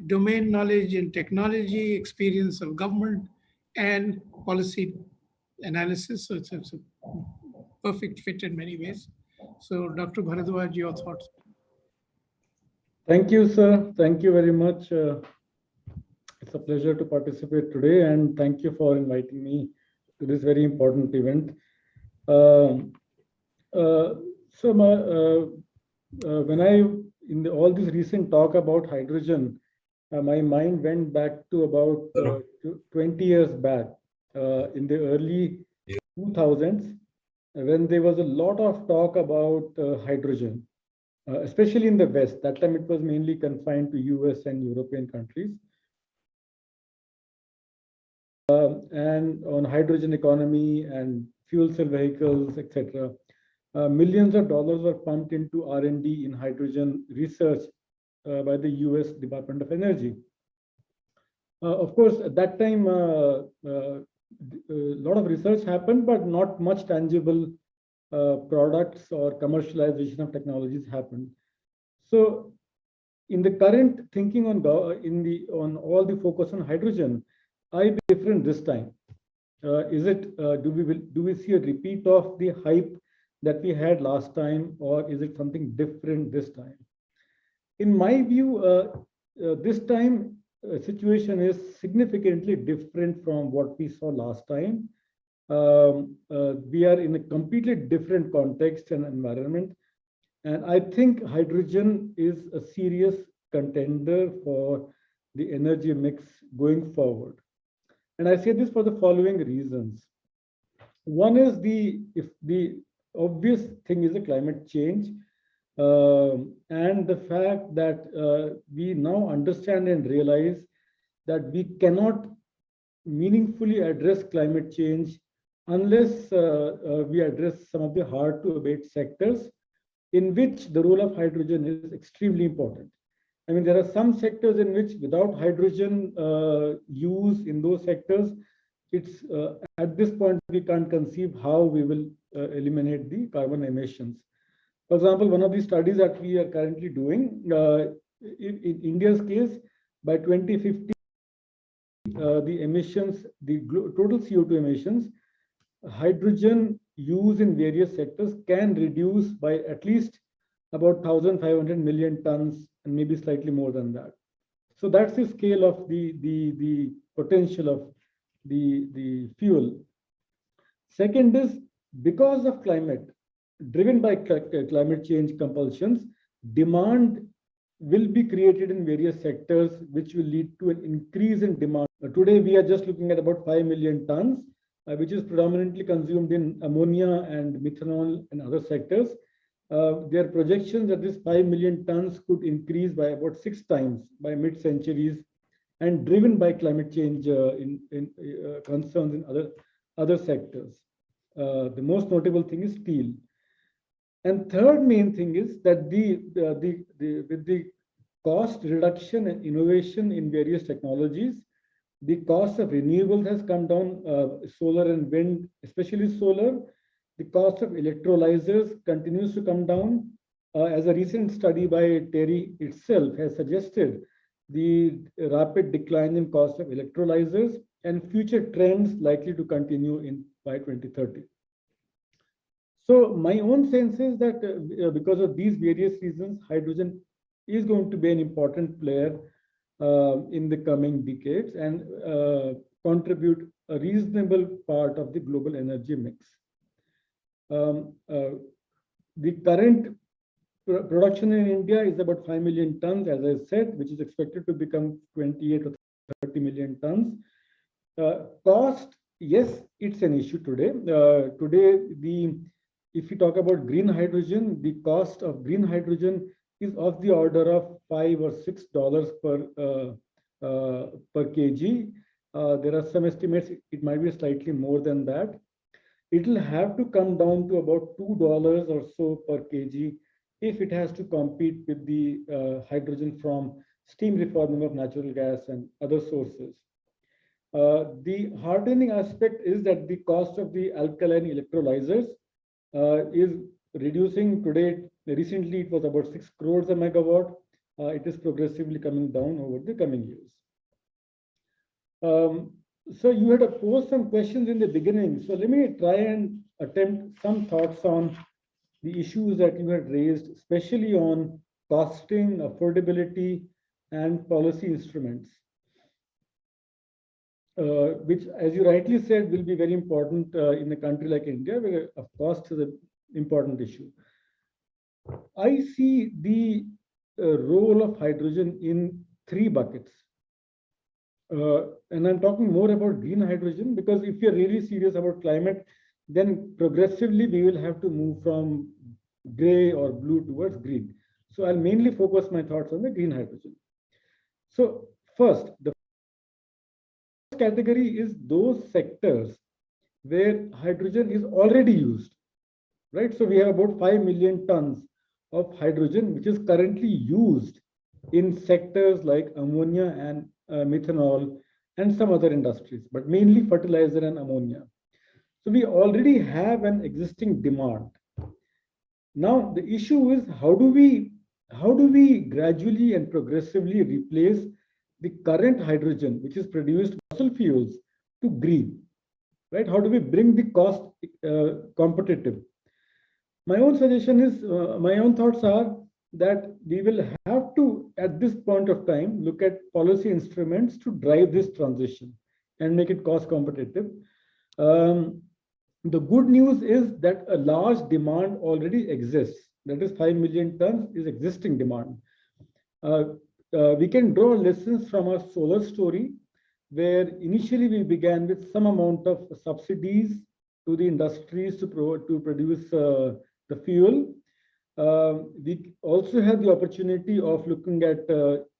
domain knowledge in technology, experience of government, and policy analysis. So it's a perfect fit in many ways. So Dr. Bharadwaj, your thoughts.
Thank you, sir. Thank you very much. It's a pleasure to participate today, and thank you for inviting me to this very important event. When all this recent talk about hydrogen, my mind went back to about 20 years back in the early 2000s, when there was a lot of talk about hydrogen, especially in the West. That time it was mainly confined to US and European countries. And on hydrogen economy and fuel cell vehicles, etc. Millions of dollars were pumped into R&D in hydrogen research by the US Department of Energy. Of course, at that time, a lot of research happened, but not much tangible products or commercialization of technologies happened. So, in the current thinking on all the focus on hydrogen, I be different this time. Do we see a repeat of the hype that we had last time, or is it something different this time? In my view, this time situation is significantly different from what we saw last time. We are in a completely different context and environment, and I think hydrogen is a serious contender for the energy mix going forward. And I say this for the following reasons. One is the obvious thing is the climate change, and the fact that we now understand and realize that we cannot meaningfully address climate change unless we address some of the hard to abate sectors in which the role of hydrogen is extremely important. I mean, there are some sectors in which without hydrogen use in those sectors, it's at this point we can't conceive how we will eliminate the carbon emissions. For example, one of the studies that we are currently doing, in India's case, by 2050, the emissions, the total CO2 emissions, hydrogen use in various sectors can reduce by at least about 1,500 million tons, and maybe slightly more than that. So that's the scale of the potential of the fuel. Second is, because of climate, driven by climate change compulsions, demand will be created in various sectors, which will lead to an increase in demand. Today, we are just looking at about 5 million tons, which is predominantly consumed in ammonia and methanol and other sectors. There are projections that this 5 million tons could increase by about 6 times by mid-centuries, and driven by climate change concerns in other sectors. The most notable thing is steel. And third main thing is that with the cost reduction and innovation in various technologies, the cost of renewables has come down, solar and wind, especially solar. The cost of electrolyzers continues to come down. As a recent study by Terry itself has suggested, the rapid decline in cost of electrolyzers and future trends likely to continue by 2030. So my own sense is that because of these various reasons, hydrogen is going to be an important player in the coming decades and contribute a reasonable part of the global energy mix. The current production in India is about 5 million tons, as I said, which is expected to become 28 or 30 million tons. Cost, yes, it's an issue today. If you talk about green hydrogen, the cost of green hydrogen is of the order of $5 or $6 per kg. There are some estimates, it might be slightly more than that. It will have to come down to about $2 or so per kg if it has to compete with the hydrogen from steam reforming of natural gas and other sources. The heartening aspect is that the cost of the alkaline electrolyzers is reducing today. Recently, it was about 6 crores a megawatt. It is progressively coming down over the coming years. So you had posed some questions in the beginning. So let me try and attempt some thoughts on the issues that you had raised, especially on costing, affordability, and policy instruments, which, as you rightly said, will be very important in a country like India, where cost is an important issue. I see the role of hydrogen in 3 buckets. And I'm talking more about green hydrogen, because if you're really serious about climate, then progressively we will have to move from gray or blue towards green. So I'll mainly focus my thoughts on the green hydrogen. So first, the first category is those sectors where hydrogen is already used, right? So we have about 5 million tons of hydrogen, which is currently used in sectors like ammonia and methanol and some other industries, but mainly fertilizer and ammonia. So we already have an existing demand. Now the issue is how do we gradually and progressively replace the current hydrogen, which is produced by fossil fuels, to green, right? How do we bring the cost competitive? My own suggestion is, my own thoughts are that we will have to, at this point of time, look at policy instruments to drive this transition and make it cost competitive. The good news is that a large demand already exists. That is 5 million tons is existing demand. We can draw lessons from our solar story, where initially we began with some amount of subsidies to the industries to produce the fuel. We also have the opportunity of looking at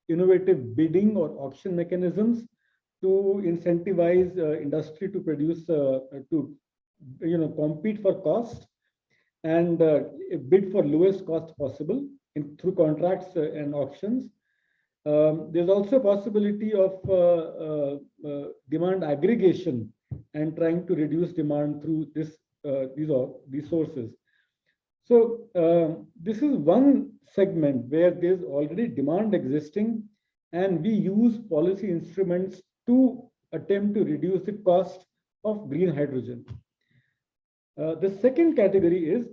innovative bidding or auction mechanisms to incentivize industry to produce, compete for cost and bid for lowest cost possible through contracts and auctions. There's also a possibility of demand aggregation and trying to reduce demand through these sources. So this is one segment where there's already demand existing, and we use policy instruments to attempt to reduce the cost of green hydrogen. The second category is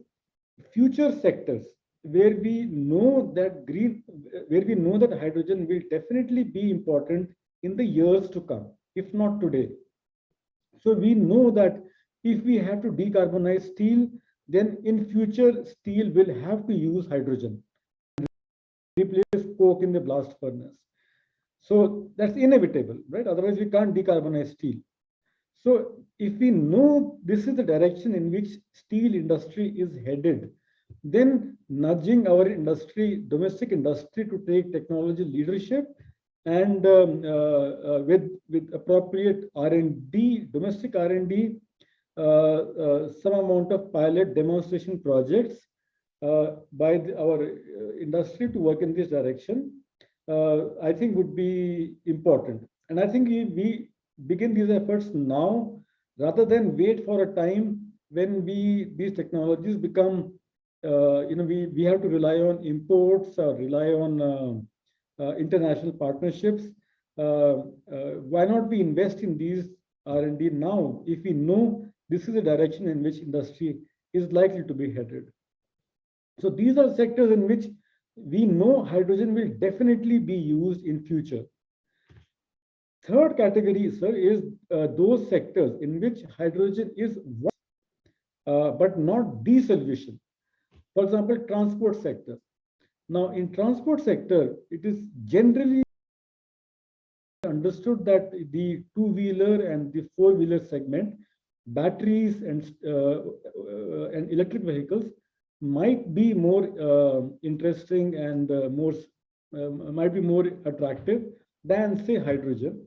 future sectors where we know that hydrogen will definitely be important in the years to come, if not today. So we know that if we have to decarbonize steel, then in future steel will have to use hydrogen, replace coke in the blast furnace. So that's inevitable, right? Otherwise we can't decarbonize steel. So if we know this is the direction in which steel industry is headed, then nudging our industry, domestic industry, to take technology leadership and with appropriate R&D, domestic R&D, some amount of pilot demonstration projects by our industry to work in this direction, I think would be important. And I think we begin these efforts now rather than wait for a time when these technologies become, we have to rely on imports or rely on international partnerships. Why not we invest in these R&D now if we know this is the direction in which industry is likely to be headed? So these are sectors in which we know hydrogen will definitely be used in future. Third category, sir, is those sectors in which hydrogen is one, but not the solution. For example, transport sector. Now, in transport sector, it is generally understood that the two-wheeler and the four-wheeler segment, batteries and electric vehicles might be more interesting and might be more attractive than, say, hydrogen.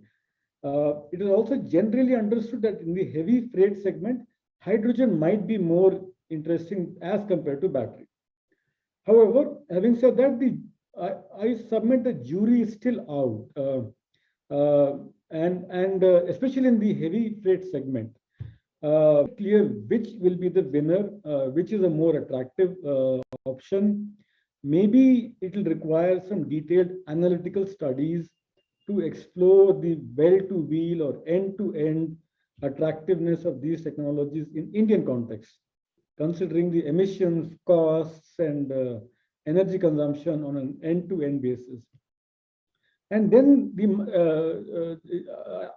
It is also generally understood that in the heavy freight segment, hydrogen might be more interesting as compared to battery. However, having said that, I submit the jury is still out, and especially in the heavy freight segment, clear which will be the winner, which is a more attractive option. Maybe it will require some detailed analytical studies to explore the well-to-wheel or end-to-end attractiveness of these technologies in Indian context, considering the emissions, costs, and energy consumption on an end-to-end basis. And then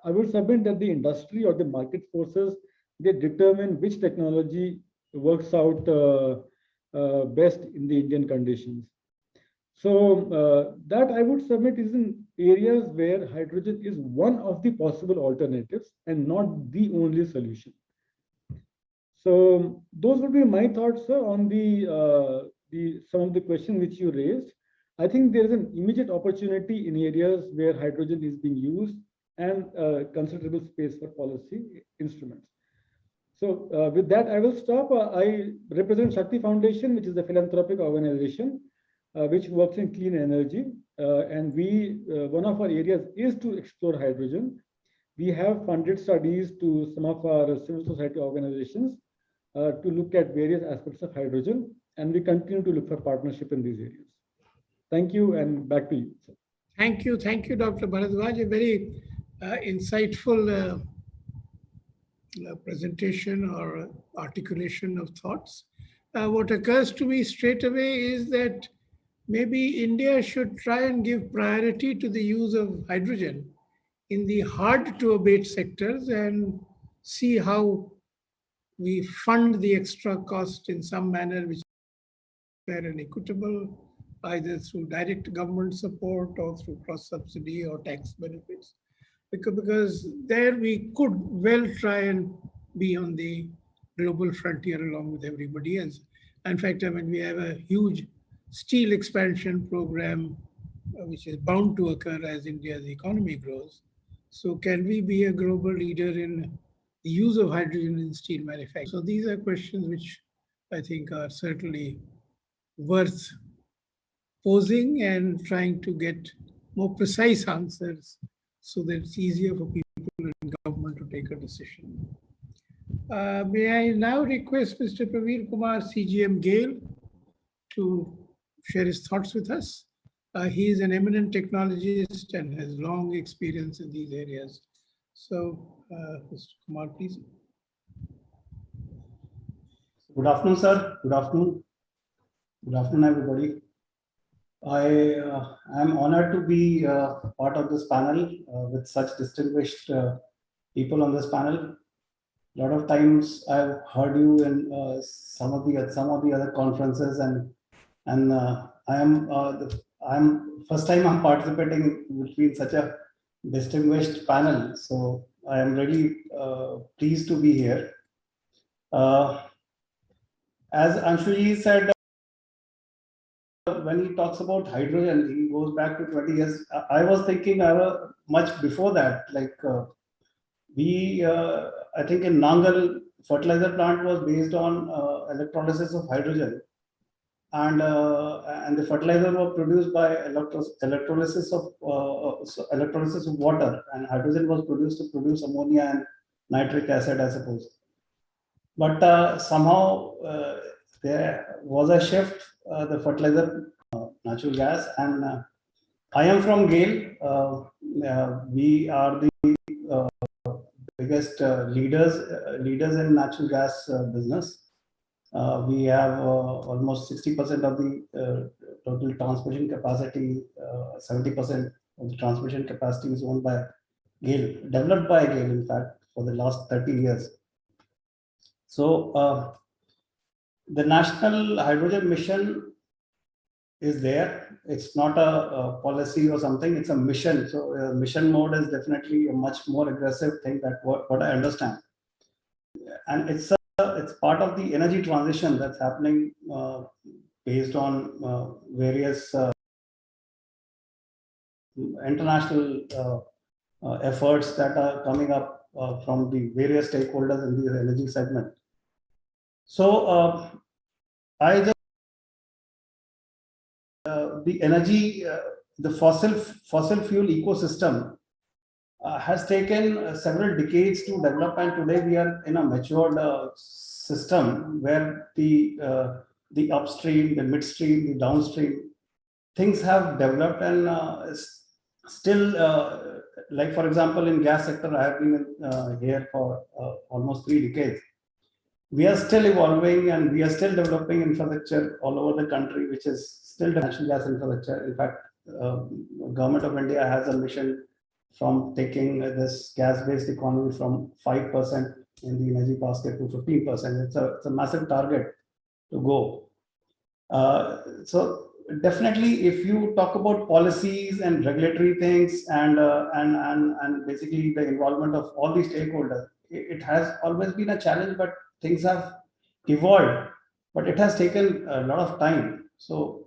I would submit that the industry or the market forces, they determine which technology works out best in the Indian conditions. So that I would submit is in areas where hydrogen is one of the possible alternatives and not the only solution. So those would be my thoughts, sir, on some of the questions which you raised. I think there is an immediate opportunity in areas where hydrogen is being used and considerable space for policy instruments. So with that, I will stop. I represent Shakti Foundation, which is a philanthropic organization which works in clean energy. And one of our areas is to explore hydrogen. We have funded studies to some of our civil society organizations to look at various aspects of hydrogen, and we continue to look for partnership in these areas. Thank you, and back to you, sir.
Thank you, Dr. Bharadwaj. A very insightful presentation or articulation of thoughts. What occurs to me straight away is that maybe India should try and give priority to the use of hydrogen in the hard to abate sectors and see how we fund the extra cost in some manner which is fair and equitable, either through direct government support or through cross subsidy or tax benefits. Because there we could well try and be on the global frontier along with everybody else. In fact, I mean, we have a huge steel expansion program, which is bound to occur as India's economy grows. So can we be a global leader in the use of hydrogen in steel manufacturing? So these are questions which I think are certainly worth posing and trying to get more precise answers so that it's easier for people in government to take a decision. May I now request Mr. Praveen Kumar, CGM GAIL, to share his thoughts with us. He is an eminent technologist and has long experience in these areas. So, Mr. Kumar, please.
Good afternoon, sir. Good afternoon. Good afternoon, everybody. I am honored to be part of this panel with such distinguished people on this panel. lot of times I've heard you in some of the other conferences, and I'm first time I'm participating between such a distinguished panel. So I am really pleased to be here. As Anshuji said, when he talks about hydrogen, he goes back to 20 years. I was thinking much before that, like I think in Nangal, fertilizer plant was based on electrolysis of hydrogen, and the fertilizer was produced by electrolysis of water, and hydrogen was produced to produce ammonia and nitric acid, I suppose. But somehow there was a shift. The fertilizer, natural gas, and I am from GAIL. We are the biggest leaders in natural gas business. We have almost 60% of the total transmission capacity. 70% of the transmission capacity is owned by GAIL, developed by GAIL, in fact, for the last 30 years. So the National Hydrogen Mission is there. It's not a policy or something, it's a mission. So mission mode is definitely a much more aggressive thing, that what I understand. And it's part of the energy transition that's happening based on various international efforts that are coming up from the various stakeholders in the energy segment. So I just the energy, the fossil fuel ecosystem has taken several decades to develop, and today we are in a matured system where the upstream, the midstream, the downstream things have developed, and still, like for example, in gas sector, I have been here for almost 3 decades. We are still evolving, and we are still developing infrastructure all over the country, which is still the natural gas infrastructure. In fact, Government of India has a mission from taking this gas-based economy from 5% in the energy basket to 15%. It's a massive target to go. So definitely, if you talk about policies and regulatory things, and basically the involvement of all the stakeholders, it has always been a challenge, but things have evolved, but it has taken a lot of time. So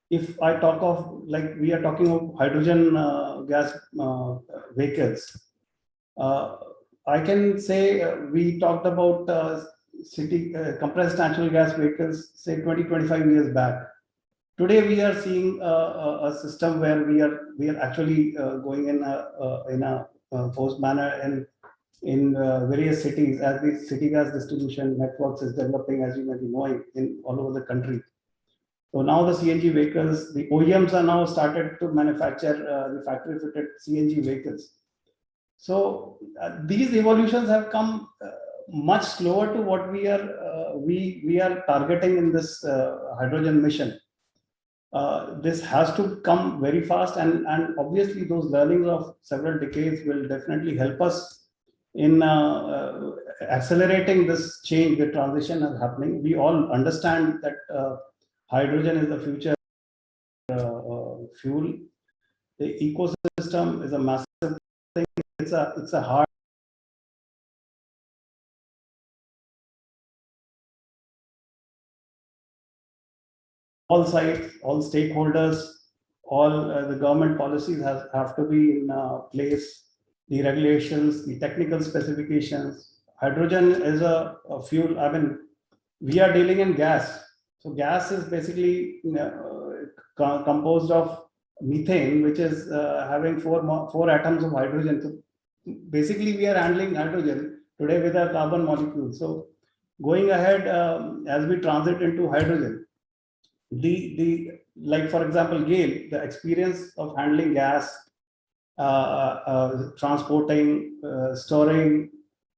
if I talk of, like, we are talking of hydrogen gas vehicles, I can say we talked about city compressed natural gas vehicles, say 20-25 years back. Today we are seeing a system where we are actually going in a forced manner in various cities, as the city gas distribution networks is developing, as you may be knowing, in all over the country. So now the CNG vehicles, the OEMs are now started to manufacture the factory-fitted CNG vehicles. So these evolutions have come much slower to what we are targeting in this hydrogen mission. This has to come very fast, and obviously those learnings of several decades will definitely help us in accelerating this change. The transition is happening. We all understand that hydrogen is the future fuel. The ecosystem is a massive thing. It's a hard all sides, all stakeholders, all the government policies have to be in place. The regulations, the technical specifications. Hydrogen is a fuel. I mean, we are dealing in gas. So gas is basically composed of methane, which is having four atoms of hydrogen. So basically, we are handling hydrogen today with a carbon molecule. So going ahead, as we transit into hydrogen, like for example, GAIL, the experience of handling gas, transporting, storing,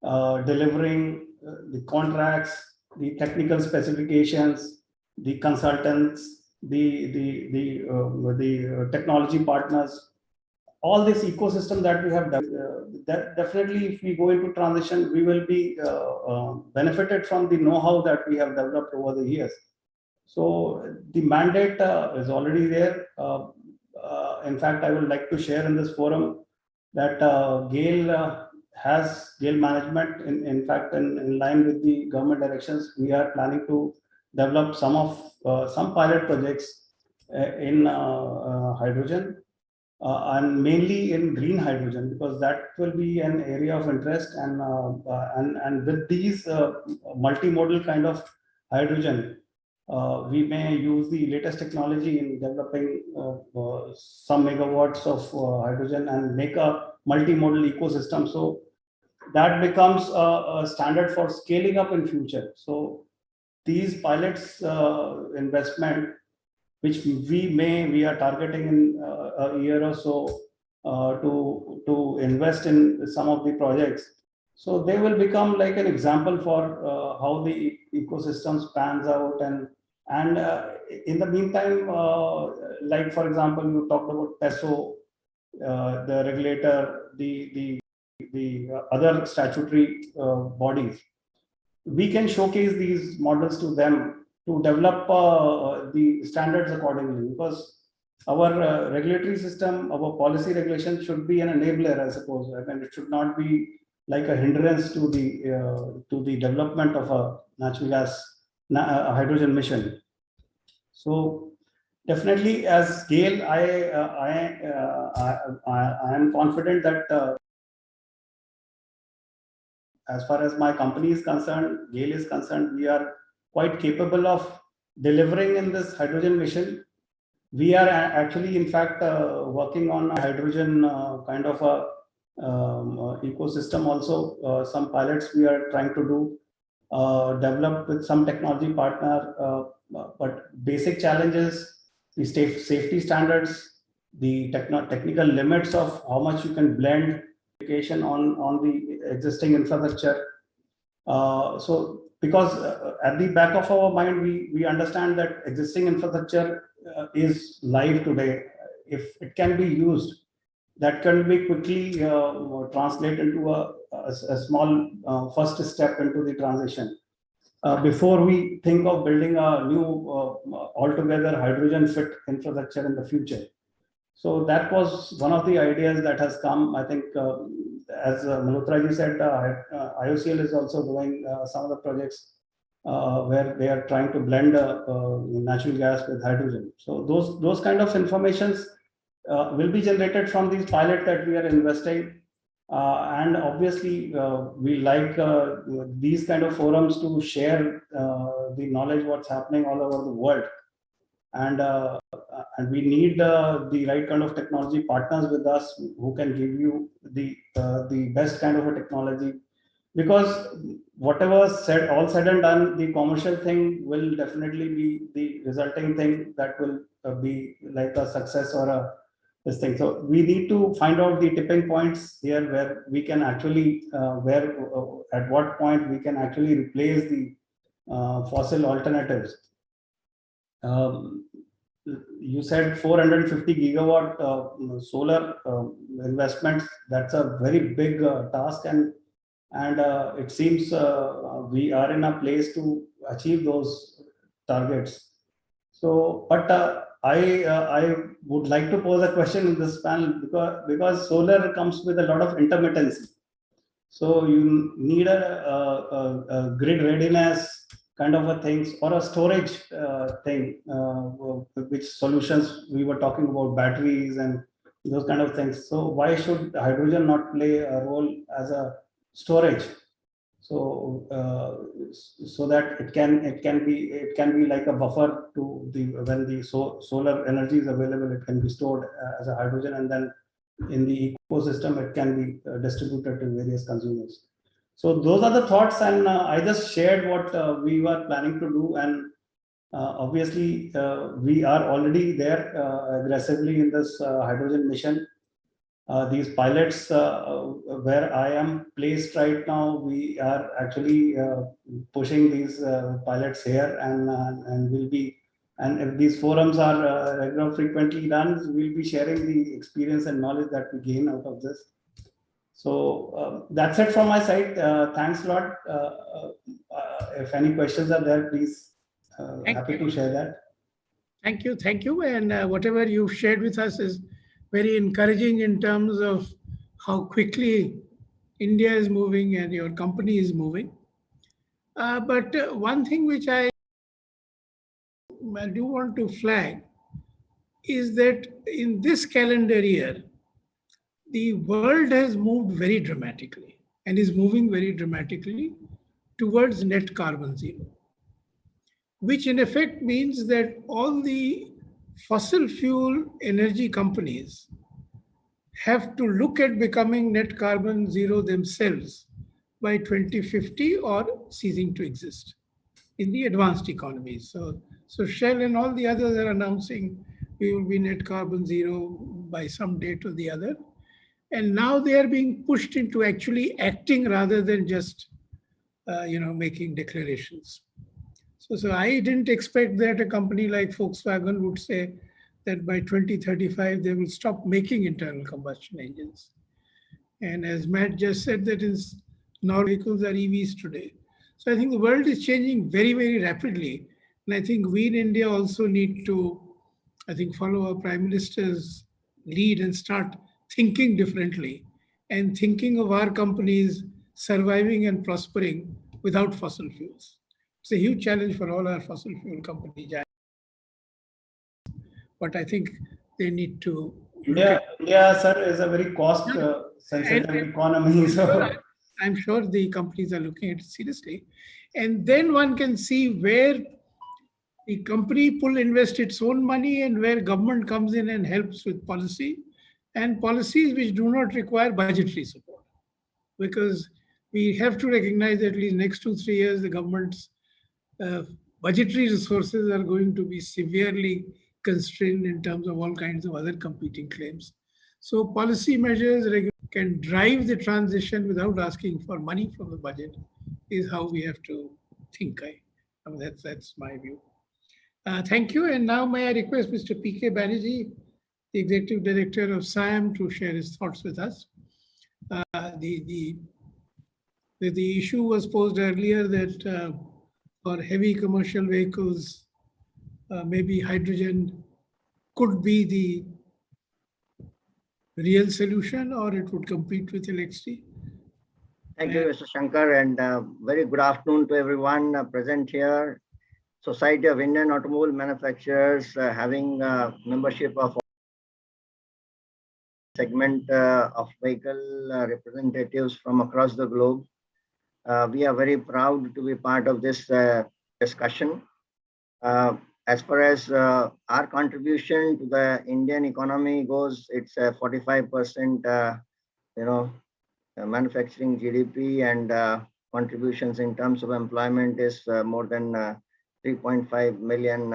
delivering, the contracts, the technical specifications, the consultants, the technology partners, all this ecosystem that we have that definitely, if we go into transition, we will be benefited from the know-how that we have developed over the years. So the mandate is already there. In fact, I would like to share in this forum that GAIL GAIL management, in fact, in line with the government directions, we are planning to develop some pilot projects in hydrogen, and mainly in green hydrogen, because that will be an area of interest. And with these multimodal kind of hydrogen, we may use the latest technology in developing some megawatts of hydrogen and make a multimodal ecosystem. So that becomes a standard for scaling up in future. So these pilots investment, which we are targeting in a year or so to invest in some of the projects. So they will become like an example for how the ecosystem pans out. And in the meantime, like for example, you talked about PESO, the regulator, the other statutory bodies. We can showcase these models to them to develop the standards accordingly, because our regulatory system, our policy regulation should be an enabler, I suppose. I mean, it should not be like a hindrance to the development of a natural gas hydrogen mission. So definitely, as GAIL, I am confident that as far as my company is concerned, GAIL is concerned, we are quite capable of delivering in this hydrogen mission. We are actually, in fact, working on a hydrogen kind of a ecosystem also. Some pilots we are trying to do, develop with some technology partner, but basic challenges, the safety standards, the technical limits of how much you can blend on the existing infrastructure. So because at the back of our mind, we understand that existing infrastructure is live today. If it can be used, that can be quickly translate into a small first step into the transition. Before we think of building a new altogether hydrogen fit infrastructure in the future. So that was one of the ideas that has come. I think, as Malhotra ji said, IOCL is also doing some of the projects where they are trying to blend natural gas with hydrogen. So those kind of informations will be generated from these pilot that we are investing. And obviously, we like these kind of forums to share the knowledge what's happening all over the world. And we need the right kind of technology partners with us who can give you the best kind of a technology, because whatever all said and done, the commercial thing will definitely be the resulting thing that will be like a success or a this thing. So we need to find out the tipping points here where we can actually at what point we can actually replace the fossil alternatives. You said 450 gigawatt solar investments. That's a very big task, and it seems we are in a place to achieve those targets. So, but I would like to pose a question in this panel, because solar comes with a lot of intermittency. So you need a grid readiness kind of a things, or a storage thing, which solutions we were talking about, batteries and those kind of things. So why should hydrogen not play a role as a storage? So so that it can be like a buffer to when the solar energy is available, it can be stored as a hydrogen, and then in the ecosystem it can be distributed to various consumers. So those are the thoughts, and I just shared what we were planning to do, and obviously we are already there aggressively in this hydrogen mission. These pilots where I am placed right now, we are actually pushing these pilots here, and will be And if these forums are regular, frequently done, we'll be sharing the experience and knowledge that we gain out of this. So that's it from my side. Thanks a lot. If any questions are there, please, happy to share that.
Thank you, thank you. And whatever you've shared with us is very encouraging in terms of how quickly India is moving and your company is moving. But one thing which I do want to flag is that in this calendar year, the world has moved very dramatically and is moving very dramatically towards net carbon zero, which in effect means that all the fossil fuel energy companies have to look at becoming net carbon zero themselves by 2050 or ceasing to exist in the advanced economies. So Shell and all the others are announcing we will be net carbon zero by some date or the other. And now they are being pushed into actually acting rather than just making declarations. So I didn't expect that a company like Volkswagen would say that by 2035 they will stop making internal combustion engines. And as Matt just said, that is now vehicles are EVs today. So I think the world is changing very, very rapidly. And I think we in India also need to, follow our Prime Minister's lead and start thinking differently and thinking of our companies surviving and prospering without fossil fuels. It's a huge challenge for all our fossil fuel companies. But I think they need to.
Yeah, sir, is a very cost sensitive economy. So
I'm sure the companies are looking at it seriously. And then one can see where the company will invest its own money and where government comes in and helps with policy and policies which do not require budgetary support. Because we have to recognize that at least next 2-3 years, the government's budgetary resources are going to be severely constrained in terms of all kinds of other competing claims. So policy measures can drive the transition without asking for money from the budget is how we have to think. That's my view. Thank you. And now may I request Mr. P.K. Banerjee, the Executive Director of SIAM, to share his thoughts with us. The issue was posed earlier that for heavy commercial vehicles, maybe hydrogen could be the real solution or it would compete with electricity.
Thank you, Mr. Shankar, and very good afternoon to everyone present here. Society of Indian Automobile Manufacturers having membership of segment of vehicle representatives from across the globe. We are very proud to be part of this discussion. As far as our contribution to the Indian economy goes, it's 45%, manufacturing GDP, and contributions in terms of employment is more than 3.5 million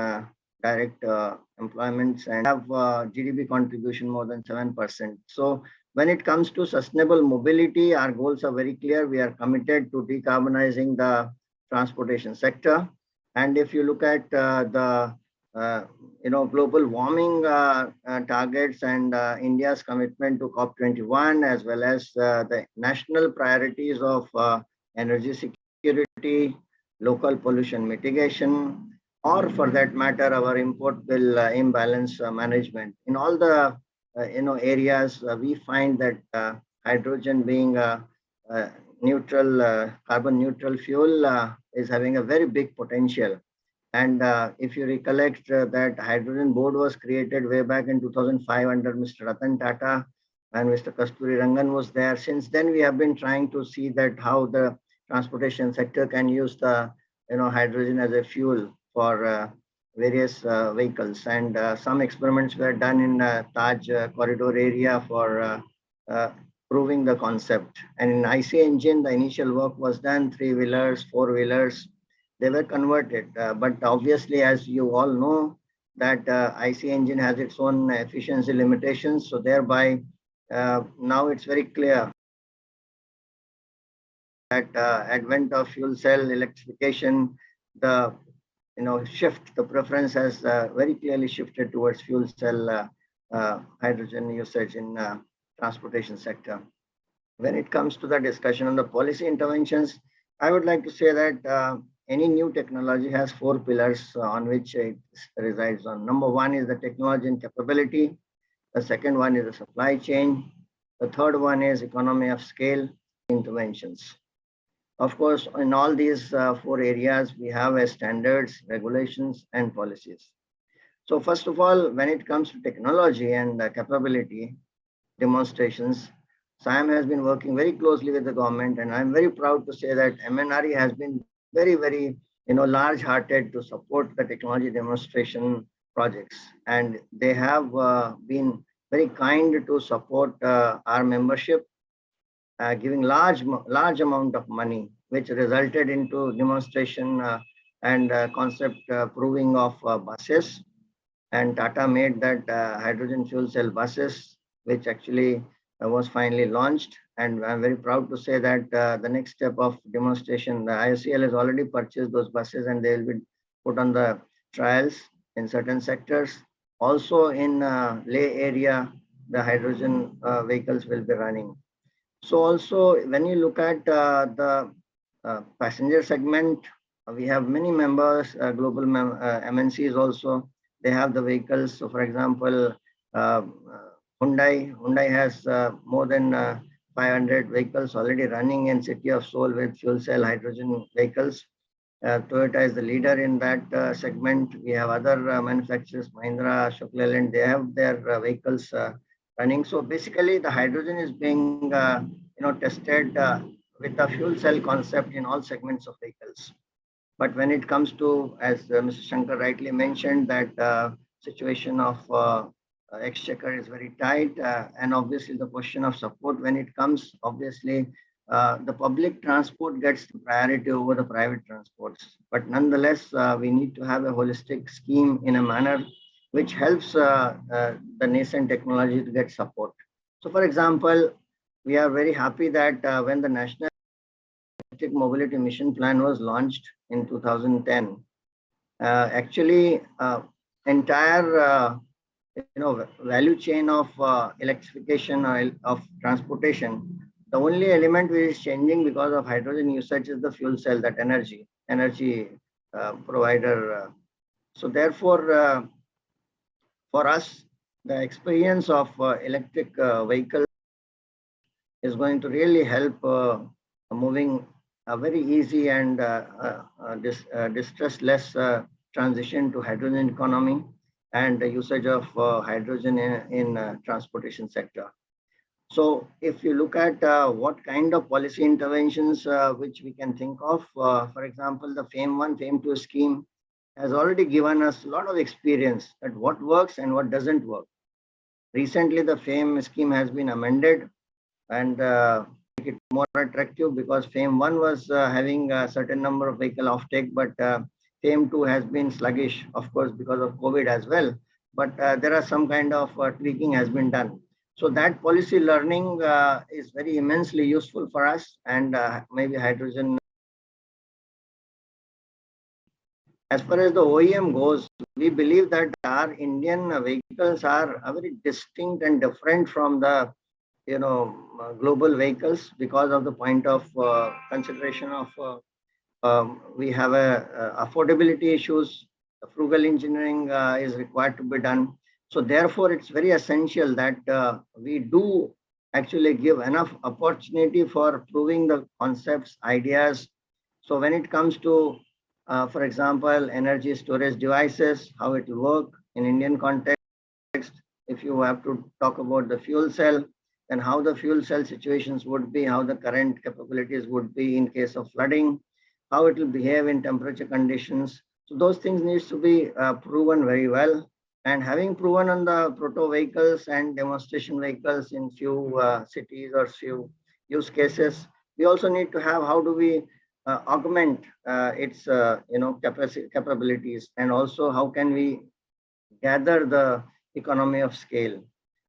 direct employments, and have GDP contribution more than 7%. So when it comes to sustainable mobility, our goals are very clear. We are committed to decarbonizing the transportation sector. And if you look at the global warming targets and India's commitment to COP21, as well as the national priorities of energy security, local pollution mitigation, or for that matter, our import bill imbalance management. In all the areas, we find that hydrogen being a neutral, carbon neutral fuel is having a very big potential. And if you recollect that hydrogen board was created way back in 2005 under Mr. Ratan Tata, and Mr. Kasturi Rangan was there. Since then, we have been trying to see that how the transportation sector can use the hydrogen as a fuel for various vehicles. And some experiments were done in Taj corridor area for proving the concept. And in IC engine, the initial work was done, 3-wheelers, 4-wheelers, they were converted. But obviously, as you all know, that IC engine has its own efficiency limitations. So thereby, now it's very clear that advent of fuel cell electrification, the shift. The preference has very clearly shifted towards fuel cell hydrogen usage in transportation sector. When it comes to the discussion on the policy interventions, I would like to say that any new technology has 4 pillars on which it resides on. Number 1 is the technology and capability. The second one is the supply chain. The third one is economy of scale interventions. Of course, in all these 4 areas, we have standards, regulations, and policies. So first of all, when it comes to technology and capability demonstrations, SIAM has been working very closely with the government, and I'm very proud to say that MNRE has been very large-hearted to support the technology demonstration projects, and they have been very kind to support our membership, giving large amount of money, which resulted into demonstration and concept proving of buses. And Tata made that hydrogen fuel cell buses, which actually was finally launched. And I'm very proud to say that the next step of demonstration, the IOCL has already purchased those buses, and they will be put on the trials in certain sectors. Also in Leh area, the hydrogen vehicles will be running. So also when you look at the passenger segment, we have many members, global MNCs also, they have the vehicles. So for example, Hyundai has more than 500 vehicles already running in city of Seoul with fuel cell hydrogen vehicles. Toyota is the leader in that segment. We have other manufacturers, Mahindra, Ashok Leyland, they have their vehicles running. So basically the hydrogen is being tested with the fuel cell concept in all segments of vehicles. But when it comes to, as Mr. Shankar rightly mentioned, that situation of exchequer is very tight, and obviously the question of support when it comes, obviously the public transport gets the priority over the private transports. But nonetheless, we need to have a holistic scheme in a manner which helps the nascent technology to get support. So for example, we are very happy that when the National Electric Mobility Mission Plan was launched in 2010, actually entire value chain of electrification of transportation, the only element which is changing because of hydrogen usage is the fuel cell, that energy provider. So therefore, for us, the experience of electric vehicle is going to really help moving a very easy and distress-less transition to hydrogen economy and the usage of hydrogen in transportation sector. So if you look at what kind of policy interventions which we can think of, for example, the FAME 1, FAME 2 scheme has already given us a lot of experience at what works and what doesn't work. Recently, the FAME scheme has been amended and make it more attractive, because FAME 1 was having a certain number of vehicle offtake, but FAME 2 has been sluggish, of course, because of COVID as well. But there are some kind of tweaking has been done. So that policy learning is very immensely useful for us, and maybe hydrogen. As far as the OEM goes, we believe that our Indian vehicles are very distinct and different from the global vehicles because of the point of consideration of we have affordability issues. The frugal engineering is required to be done. So therefore, it's very essential that we do actually give enough opportunity for proving the concepts, ideas. So when it comes to, for example, energy storage devices, how it will work in Indian context, if you have to talk about the fuel cell, then how the fuel cell situations would be, how the current capabilities would be in case of flooding, how it will behave in temperature conditions. So those things needs to be proven very well. And having proven on the proto vehicles and demonstration vehicles in few cities or few use cases, we also need to have how do we augment its capabilities, and also how can we gather the economy of scale.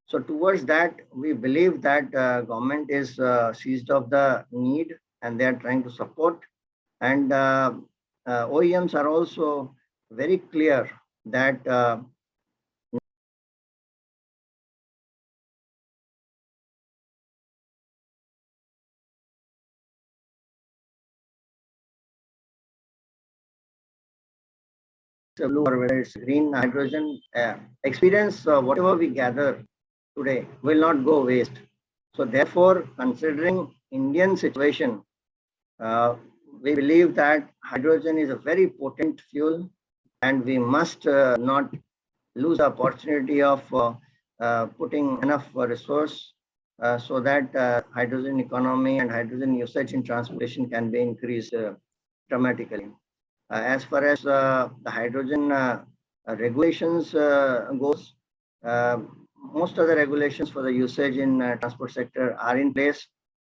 So towards that, we believe that government is seized of the need and they are trying to support. And OEMs are also very clear that blue or whether it's green hydrogen experience, whatever we gather today will not go waste. So therefore, considering Indian situation, we believe that hydrogen is a very potent fuel, and we must not lose the opportunity of putting enough resource so that hydrogen economy and hydrogen usage in transportation can be increased dramatically. As far as the hydrogen regulations goes, most of the regulations for the usage in transport sector are in place,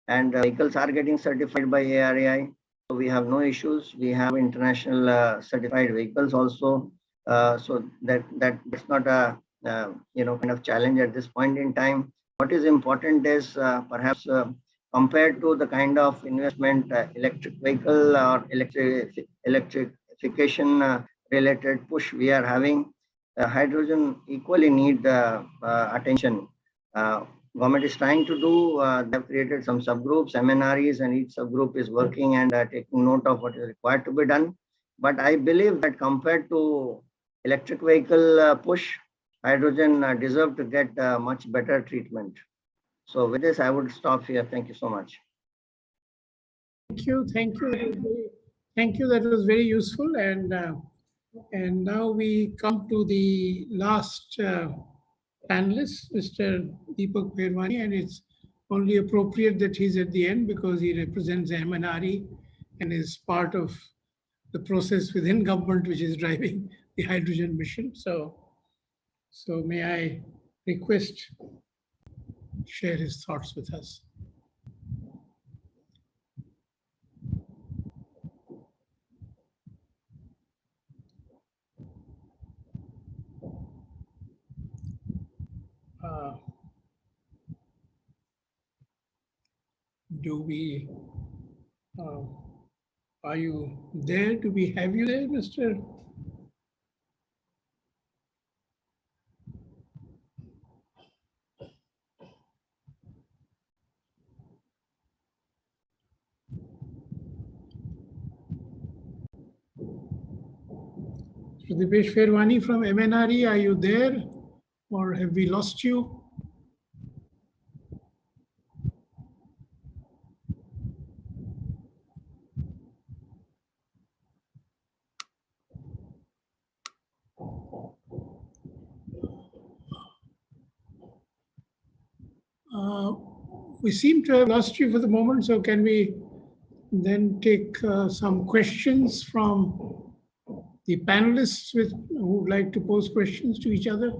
and vehicles are getting certified by ARAI. So we have no issues. We have international certified vehicles also. So that's not a kind of challenge at this point in time. What is important is perhaps compared to the kind of investment electric vehicle or electrification related push we are having, hydrogen equally need attention. Government is trying to do, they've created some subgroups, MNREs, and each subgroup is working and taking note of what is required to be done. But I believe that compared to electric vehicle push, hydrogen deserve to get much better treatment. So with this, I would stop here. Thank you so much.
Thank you. Thank you. Thank you. That was very useful. And now we come to the last panelist, Mr. Deepak Pherwani, and it's only appropriate that he's at the end because he represents MNRE and is part of the process within government which is driving the hydrogen mission. So may I request share his thoughts with us. Are you there? Do we have you there, Mr.? Deepak Pherwani from MNRE, are you there or have we lost you? We seem to have lost you for the moment, so can we then take some questions from the panelists who would like to pose questions to each other?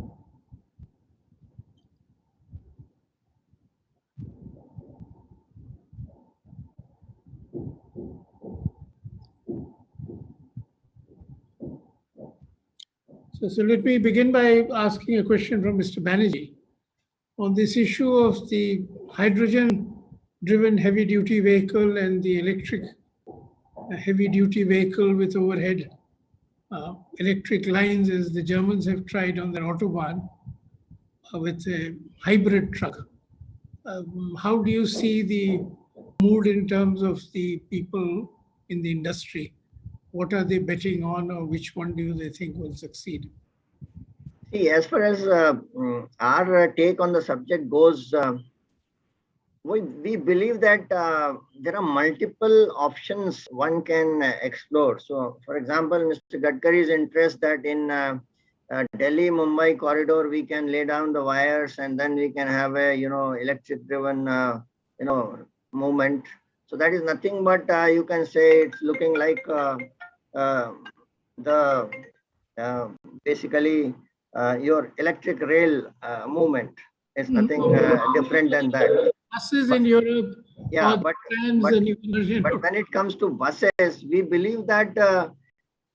So let me begin by asking a question from Mr. Banerjee on this issue of the hydrogen-driven heavy-duty vehicle and the electric heavy-duty vehicle with overhead electric lines, as the Germans have tried on their Autobahn with a hybrid truck. How do you see the mood in terms of the people in the industry? What are they betting on, or which one do they think will succeed?
See, as far as our take on the subject goes, we believe that there are multiple options one can explore. So, for example, Mr. Gadkari's interest that in Delhi-Mumbai corridor we can lay down the wires and then we can have a electric-driven movement. So that is nothing but you can say it's looking like basically your electric rail movement. It's nothing different than that.
Buses in Europe,
yeah, but when it comes to buses, we believe that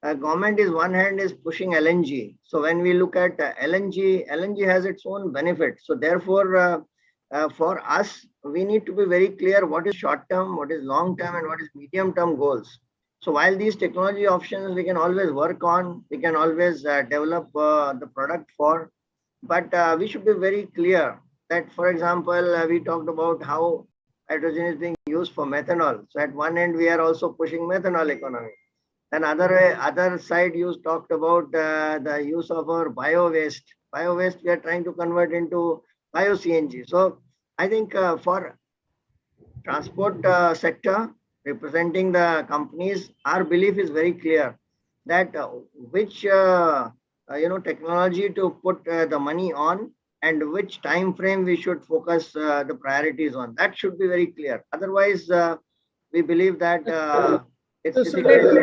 government is one hand is pushing LNG. So when we look at LNG has its own benefit. So therefore, for us, we need to be very clear what is short term, what is long term, and what is medium term goals. So while these technology options we can always work on, we can always develop the product for, but we should be very clear that, for example, we talked about how hydrogen is being used for methanol. So at one end, we are also pushing methanol economy. And other side, you talked about the use of our bio waste. Bio waste we are trying to convert into bio CNG. So I think for transport sector, representing the companies, our belief is very clear that which technology to put the money on and which time frame we should focus the priorities on. That should be very clear. Otherwise, we believe that it's difficult.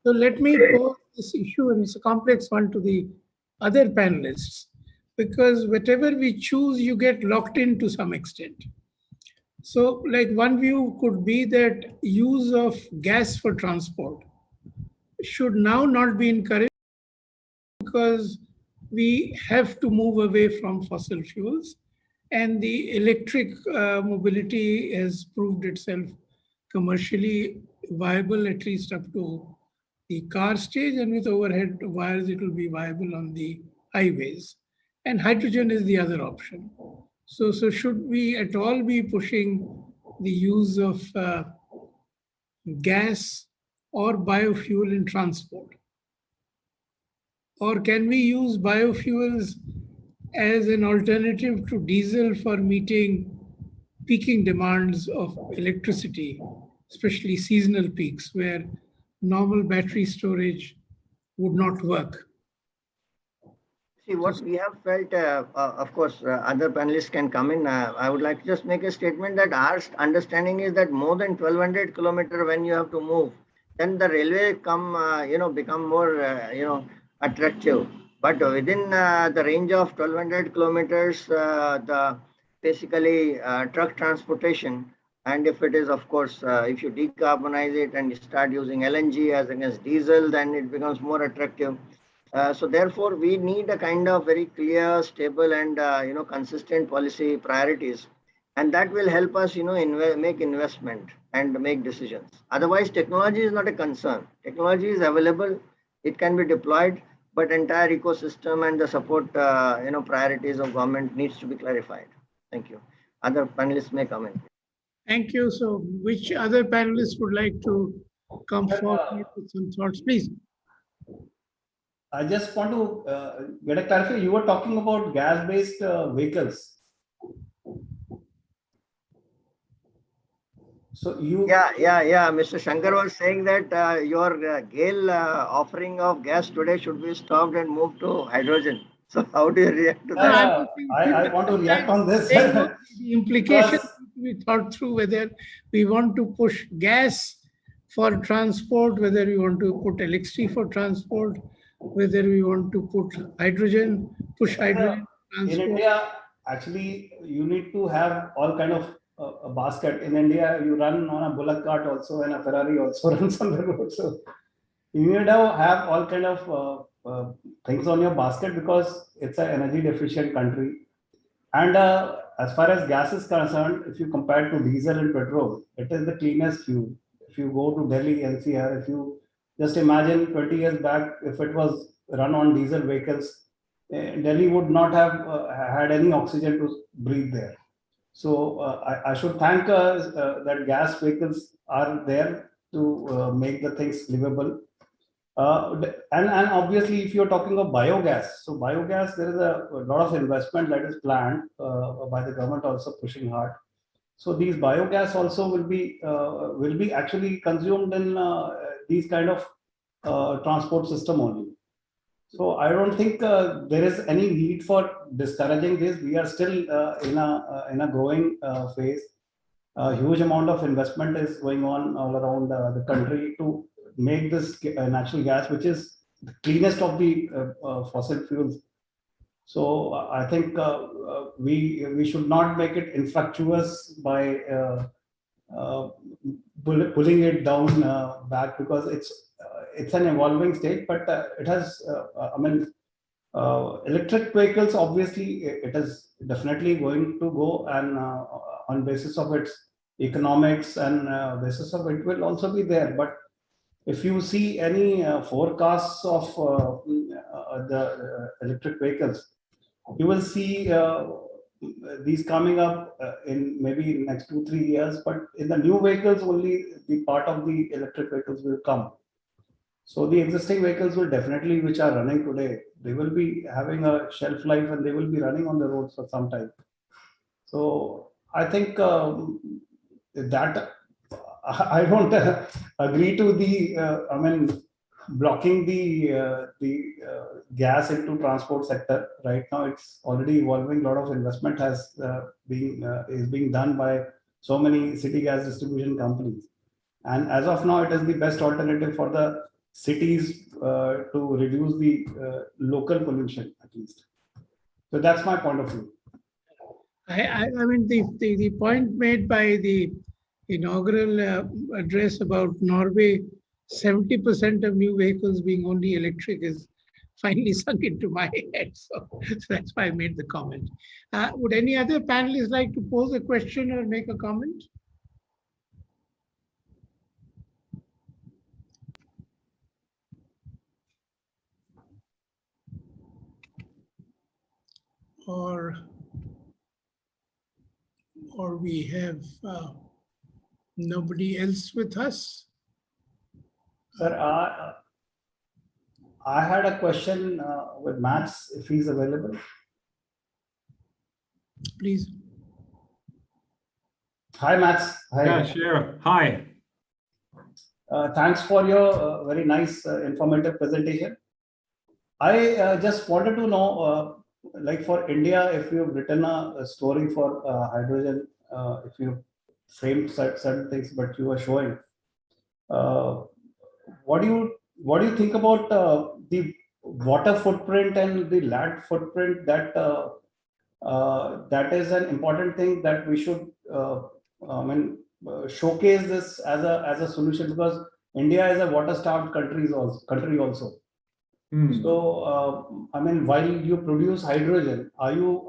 So let me pose this issue, and it's a complex one, to the other panelists, because whatever we choose, you get locked in to some extent. So like one view could be that use of gas for transport should now not be encouraged because we have to move away from fossil fuels, and the electric mobility has proved itself commercially viable, at least up to the car stage, and with overhead wires it will be viable on the highways. And hydrogen is the other option. So should we at all be pushing the use of gas or biofuel in transport? Or can we use biofuels as an alternative to diesel for meeting peaking demands of electricity, especially seasonal peaks where normal battery storage would not work?
See, what we have felt, of course, other panelists can come in. I would like to just make a statement that our understanding is that more than 1200 kilometers when you have to move, then the railway become more, attractive. But within the range of 1200 kilometers, the basically truck transportation, and if it is, of course, if you decarbonize it and you start using LNG as against diesel, then it becomes more attractive. So therefore, we need a kind of very clear, stable, and consistent policy priorities, and that will help us, make investment and make decisions. Otherwise, technology is not a concern. Technology is available; it can be deployed, but entire ecosystem and the support, priorities of government needs to be clarified. Thank you. Other panelists may come in.
Thank you. So, which other panelists would like to come forward with some thoughts, please?
I just want to get a clarification. You were talking about gas-based vehicles. So you...
Yeah. Mr. Shankar was saying that your GAIL offering of gas today should be stopped and moved to hydrogen. So how do you react to that?
I want to react on this.
The implications we thought through whether we want to push gas for transport, whether we want to put electricity for transport, whether we want to put hydrogen, push hydrogen transport.
In India, actually, you need to have all kind of a basket. In India, you run on a bullock cart also, and a Ferrari also runs on the road. So you need to have all kind of things on your basket because it's an energy deficient country. And as far as gas is concerned, if you compare to diesel and petrol, it is the cleanest fuel. If you go to Delhi, NCR, if you just imagine 20 years back, if it was run on diesel vehicles, Delhi would not have had any oxygen to breathe there. So I should thank that gas vehicles are there to make the things livable. And obviously, if you're talking of biogas, so biogas, there is a lot of investment that is planned by the government, also pushing hard. So these biogas also will be actually consumed in these kind of transport system only. So I don't think there is any need for discouraging this. We are still in a growing phase. A huge amount of investment is going on all around the country to make this natural gas, which is the cleanest of the fossil fuels. So I think we should not make it infructuous by pulling it down back, because it's an evolving state. But it has, electric vehicles, obviously, it is definitely going to go, and on basis of its economics and basis of it will also be there. But if you see any forecasts of the electric vehicles, you will see these coming up in maybe next 2-3 years, but in the new vehicles only the part of the electric vehicles will come. So the existing vehicles will definitely, which are running today, they will be having a shelf life and they will be running on the roads for some time. So I think that I don't agree to the, blocking the gas into transport sector. Right now, it's already evolving. A lot of investment is being done by so many city gas distribution companies. And as of now, it is the best alternative for the cities to reduce the local pollution, at least. So that's my point of view.
I mean, the point made by the inaugural address about Norway, 70% of new vehicles being only electric is finally sunk into my head. So that's why I made the comment. Would any other panelists like to pose a question or make a comment? Or we have nobody else with us?
Sir, I had a question with Max, if he's available.
Please.
Hi, Max. Hi.
Yeah, sure. Hi.
Thanks for your very nice, informative presentation. I just wanted to know, like for India, if you've written a story for hydrogen, if you framed certain things, but you were showing, what do you think about the water footprint and the land footprint? That is an important thing that we should showcase this as a solution, because India is a water-starved country also. So, while you produce hydrogen, are you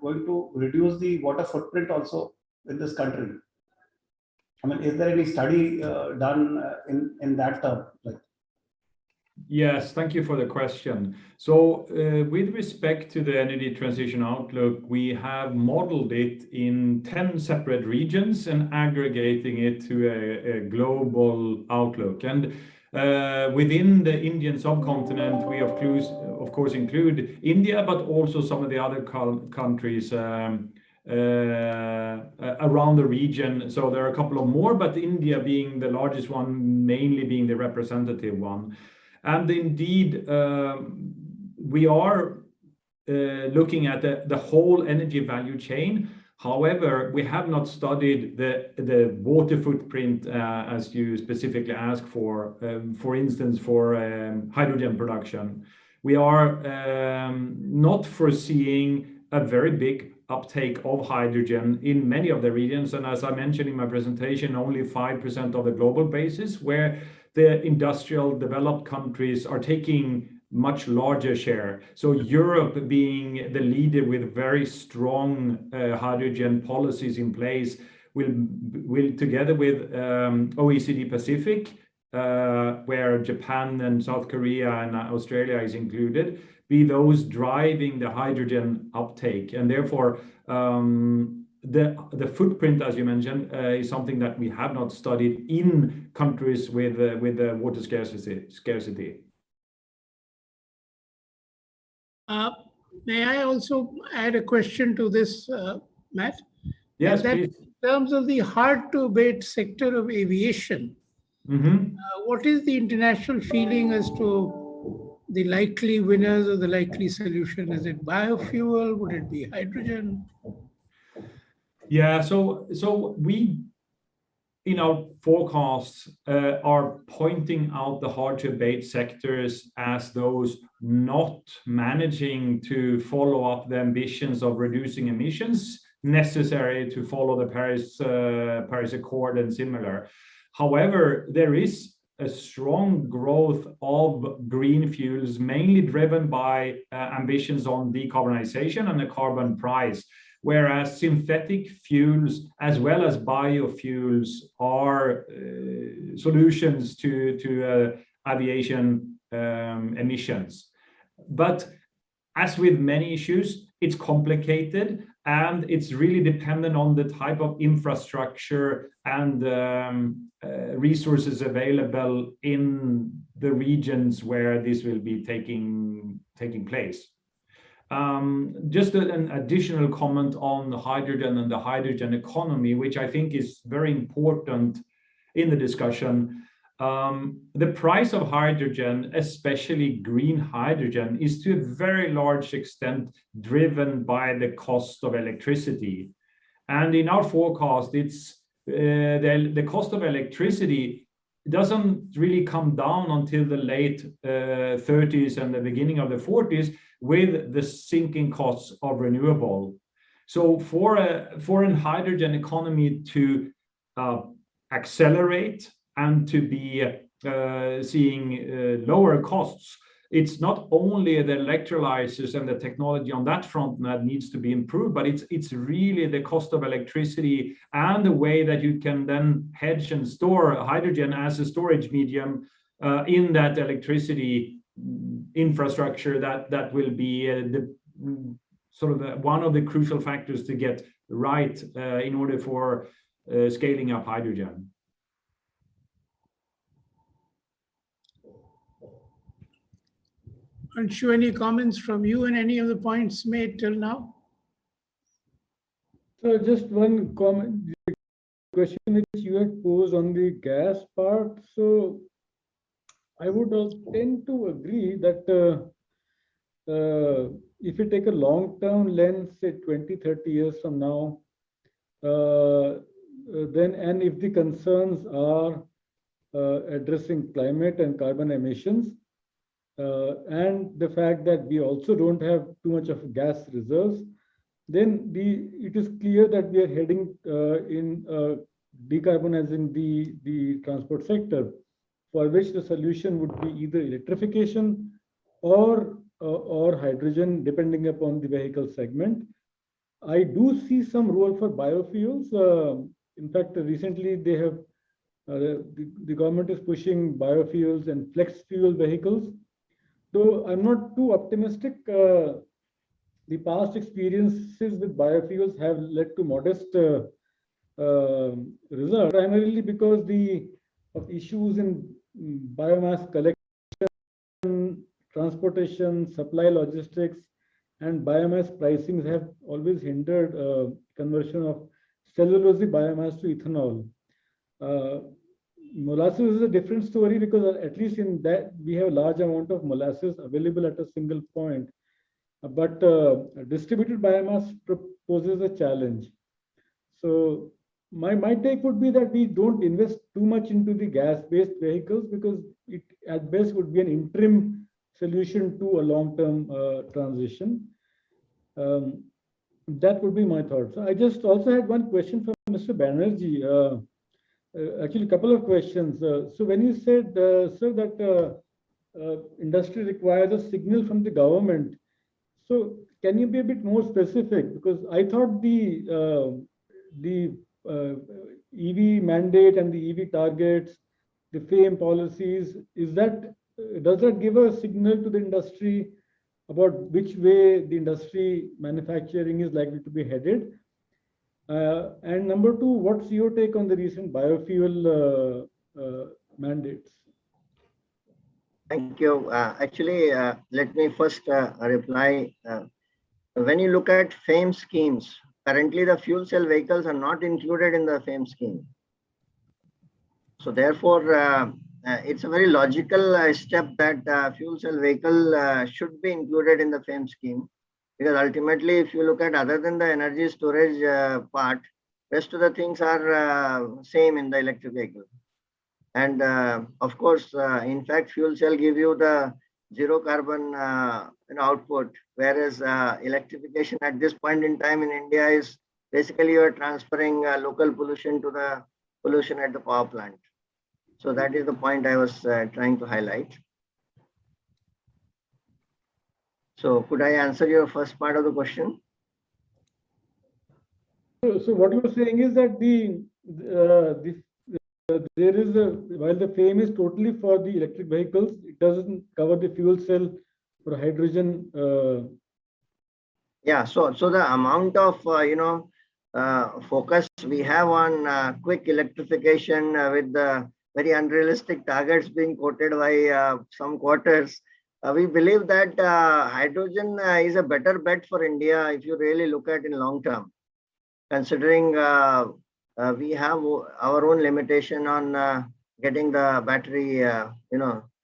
going to reduce the water footprint also in this country? Is there any study done in that term?
Yes, thank you for the question. So with respect to the energy transition outlook, we have modeled it in 10 separate regions and aggregating it to a global outlook. And within the Indian subcontinent, we of course include India, but also some of the other countries around the region. So there are a couple of more, but India being the largest one, mainly being the representative one. And indeed, we are looking at the whole energy value chain. However, we have not studied the water footprint as you specifically ask for instance, for hydrogen production. We are not foreseeing a very big uptake of hydrogen in many of the regions. And as I mentioned in my presentation, only 5% of the global basis, where the industrial developed countries are taking much larger share. So Europe being the leader with very strong hydrogen policies in place will together with OECD Pacific, where Japan and South Korea and Australia is included, be those driving the hydrogen uptake. And therefore, the footprint, as you mentioned, is something that we have not studied in countries with water scarcity.
May I also add a question to this, Matt?
Yes, please.
In terms of the hard-to-abate sector of aviation, what is the international feeling as to the likely winners or the likely solution? Is it biofuel? Would it be hydrogen?
Yeah, so we in our forecasts are pointing out the hard-to-abate sectors as those not managing to follow up the ambitions of reducing emissions necessary to follow the Paris Accord and similar. However, there is a strong growth of green fuels, mainly driven by ambitions on decarbonization and the carbon price, whereas synthetic fuels as well as biofuels are solutions to aviation emissions. But as with many issues, it's complicated and it's really dependent on the type of infrastructure and resources available in the regions where this will be taking place. Just an additional comment on the hydrogen and the hydrogen economy, which I think is very important in the discussion. The price of hydrogen, especially green hydrogen, is to a very large extent driven by the cost of electricity. And in our forecast, it's the cost of electricity doesn't really come down until the late 30s and the beginning of the 40s with the sinking costs of renewable. So for a hydrogen economy to accelerate and to be seeing lower costs, it's not only the electrolyzers and the technology on that front that needs to be improved, but it's really the cost of electricity and the way that you can then hedge and store hydrogen as a storage medium in that electricity infrastructure that will be one of the crucial factors to get right in order for scaling up hydrogen.
Anshu, any comments from you and any of the points made till now?
So just one comment, the question which you had posed on the gas part. So I would tend to agree that if you take a long-term lens, say 20, 30 years from now, then, and if the concerns are addressing climate and carbon emissions, and the fact that we also don't have too much of gas reserves, then it is clear that we are heading in decarbonizing the transport sector, for which the solution would be either electrification or hydrogen, depending upon the vehicle segment. I do see some role for biofuels. In fact, recently they have the government is pushing biofuels and flex fuel vehicles. So I'm not too optimistic. The past experiences with biofuels have led to modest results, primarily because of issues in biomass collection, transportation, supply logistics, and biomass pricing have always hindered conversion of cellulosic biomass to ethanol. Molasses is a different story because at least in that we have a large amount of molasses available at a single point. But distributed biomass poses a challenge. So my take would be that we don't invest too much into the gas-based vehicles because it at best would be an interim solution to a long-term transition. That would be my thoughts. I just also had one question from Mr. Banerjee. Actually, a couple of questions. So when you said, sir, that industry requires a signal from the government, so can you be a bit more specific? Because I thought the EV mandate and the EV targets, the FAME policies, does that give a signal to the industry about which way the industry manufacturing is likely to be headed? And number two, what's your take on the recent biofuel mandates?
Thank you. Actually, let me first reply. When you look at FAME schemes, currently the fuel cell vehicles are not included in the FAME scheme. So therefore, it's a very logical step that fuel cell vehicle should be included in the FAME scheme. Because ultimately, if you look at other than the energy storage part, rest of the things are same in the electric vehicle. And of course, in fact, fuel cell give you the zero carbon output, whereas electrification at this point in time in India is basically you are transferring local pollution to the pollution at the power plant. So that is the point I was trying to highlight. So could I answer your first part of the question?
So what you're saying is that there is while the frame is totally for the electric vehicles, it doesn't cover the fuel cell for hydrogen.
Yeah, so the amount of focus we have on quick electrification with the very unrealistic targets being quoted by some quarters, we believe that hydrogen is a better bet for India if you really look at in long term, considering we have our own limitation on getting the battery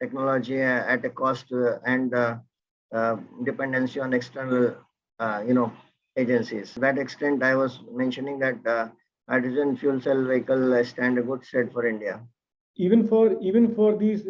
technology at a cost and dependency on external agencies. To that extent, I was mentioning that hydrogen fuel cell vehicle stand a good stead for India.
Even for these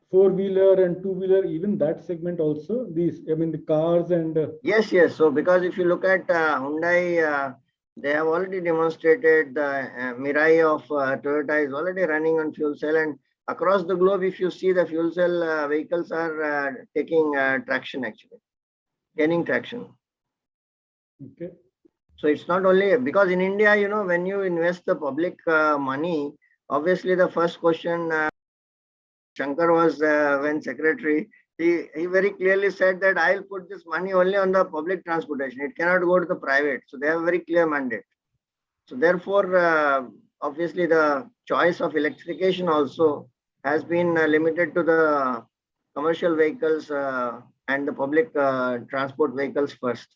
four-wheeler and two-wheeler, even that segment also, these, I mean, the cars and...
Yes. So because if you look at Hyundai, they have already demonstrated the Mirai of Toyota is already running on fuel cell, and across the globe, if you see, the fuel cell vehicles are taking traction, actually, gaining traction.
Okay.
So it's not only because in India, when you invest the public money, obviously the first question Shankar was when secretary, he very clearly said that I'll put this money only on the public transportation. It cannot go to the private. So they have a very clear mandate. So therefore, obviously the choice of electrification also has been limited to the commercial vehicles and the public transport vehicles first,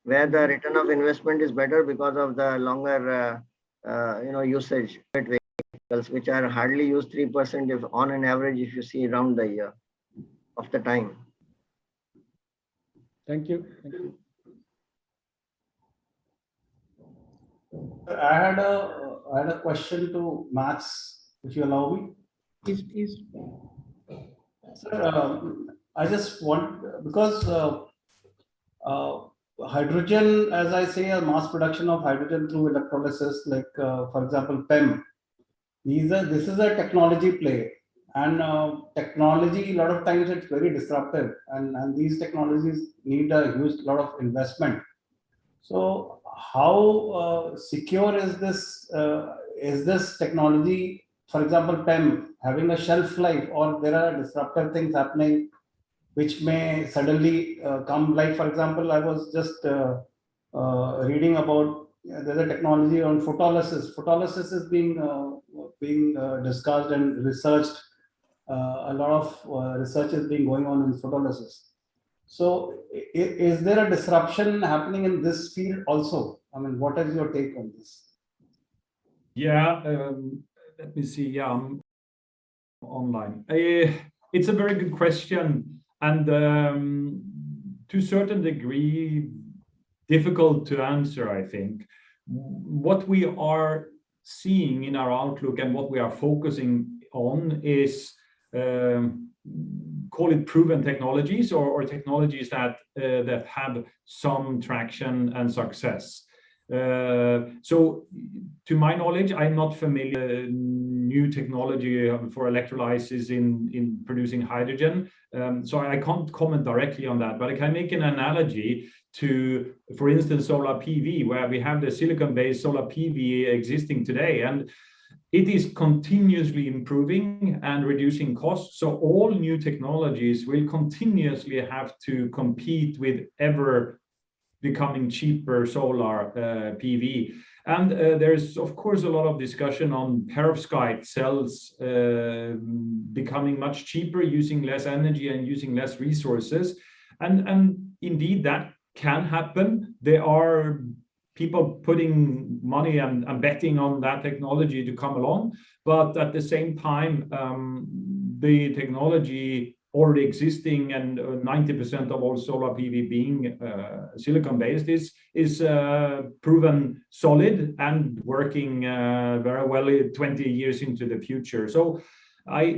where the return of investment is better because of the longer usage vehicles, which are hardly used 3% if on an average if you see around the year of the time.
Thank you.
I had a question to Max, if you allow me.
Please.
Sir, I just want, because hydrogen, as I say, a mass production of hydrogen through electrolysis, like for example, PEM. This is a technology play, and technology, a lot of times it's very disruptive, and these technologies need a huge lot of investment. So how secure is this technology? For example, PEM having a shelf life, or there are disruptive things happening which may suddenly come. Like, for example, I was just reading about there's a technology on photolysis. Photolysis is being discussed and researched. A lot of research is being going on in photolysis. So is there a disruption happening in this field also? I mean, what is your take on this?
Yeah, let me see. Yeah, I'm online. It's a very good question, and to a certain degree, difficult to answer, I think. What we are seeing in our outlook and what we are focusing on is call it proven technologies or technologies that have some traction and success. So to my knowledge, I'm not familiar with new technology for electrolysis in producing hydrogen. So I can't comment directly on that, but I can make an analogy to, for instance, solar PV, where we have the silicon-based solar PV existing today, and it is continuously improving and reducing costs. So all new technologies will continuously have to compete with ever becoming cheaper solar PV. And there's, of course, a lot of discussion on perovskite cells becoming much cheaper, using less energy and using less resources. And indeed, that can happen. There are people putting money and betting on that technology to come along. But at the same time, the technology already existing, and 90% of all solar PV being silicon-based is proven solid and working very well 20 years into the future. So I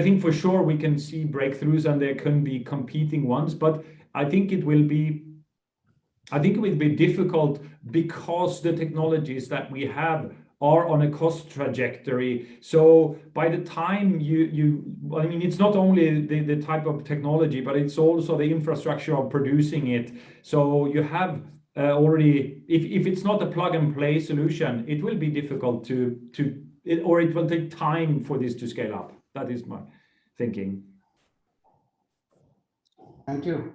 think for sure we can see breakthroughs, and there can be competing ones, but I think it will be difficult because the technologies that we have are on a cost trajectory. So by the time I mean, it's not only the type of technology, but it's also the infrastructure of producing it. So you have already, if it's not a plug and play solution, it will be difficult or it will take time for this to scale up. That is my thinking.
Thank you.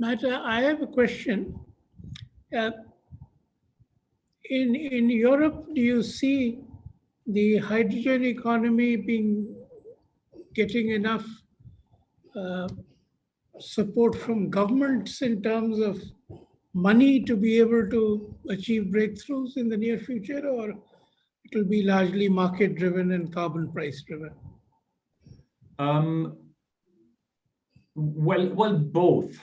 Matt, I have a question. In Europe, do you see the hydrogen economy getting enough support from governments in terms of money to be able to achieve breakthroughs in the near future, or it will be largely market driven and carbon price driven?
Well, both.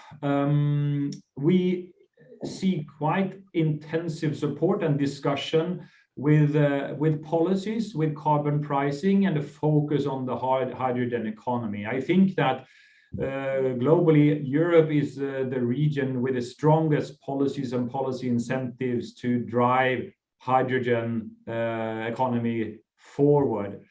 We see quite intensive support and discussion with policies, with carbon pricing, and a focus on the hydrogen economy. I think that globally, Europe is the region with the strongest policies and policy incentives to drive hydrogen economy forward.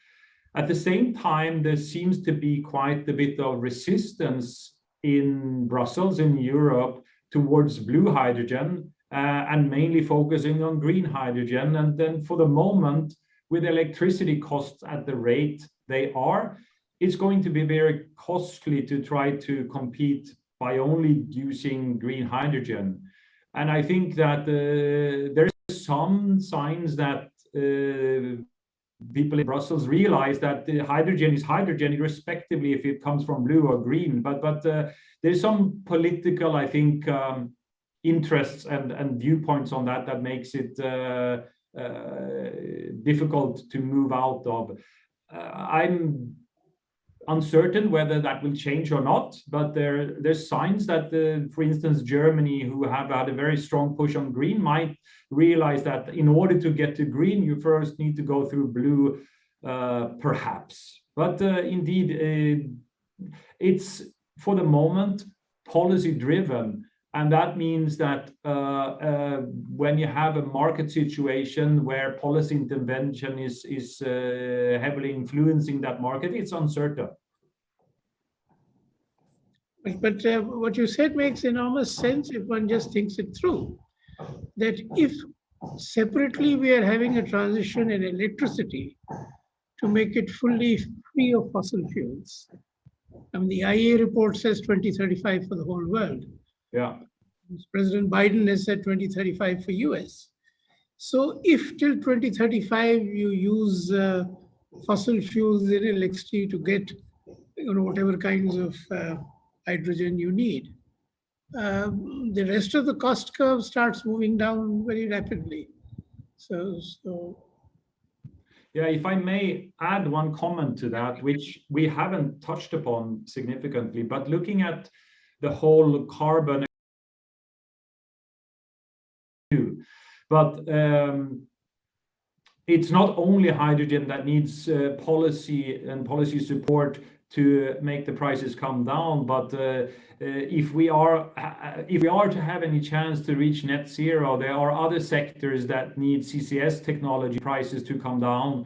At the same time, there seems to be quite a bit of resistance in Brussels, in Europe, towards blue hydrogen, and mainly focusing on green hydrogen. And then for the moment, with electricity costs at the rate they are, it's going to be very costly to try to compete by only using green hydrogen. And I think that there's some signs that people in Brussels realize that the hydrogen is hydrogen, irrespectively if it comes from blue or green. But there's some political, I think, interests and viewpoints on that makes it difficult to move out of. I'm uncertain whether that will change or not, but there's signs that, for instance, Germany, who have had a very strong push on green, might realize that in order to get to green, you first need to go through blue, perhaps. But indeed, it's for the moment policy driven, and that means that when you have a market situation where policy intervention is heavily influencing that market, it's uncertain.
But what you said makes enormous sense if one just thinks it through. That if separately we are having a transition in electricity to make it fully free of fossil fuels. I mean, the IEA report says 2035 for the whole world.
Yeah.
President Biden has said 2035 for US. So if till 2035 you use fossil fuels in electricity to get whatever kinds of hydrogen you need, the rest of the cost curve starts moving down very rapidly. So
yeah, if I may add one comment to that, which we haven't touched upon significantly, but looking at the whole carbon, but it's not only hydrogen that needs policy and policy support to make the prices come down, but if we are to have any chance to reach net zero, there are other sectors that need CCS technology prices to come down,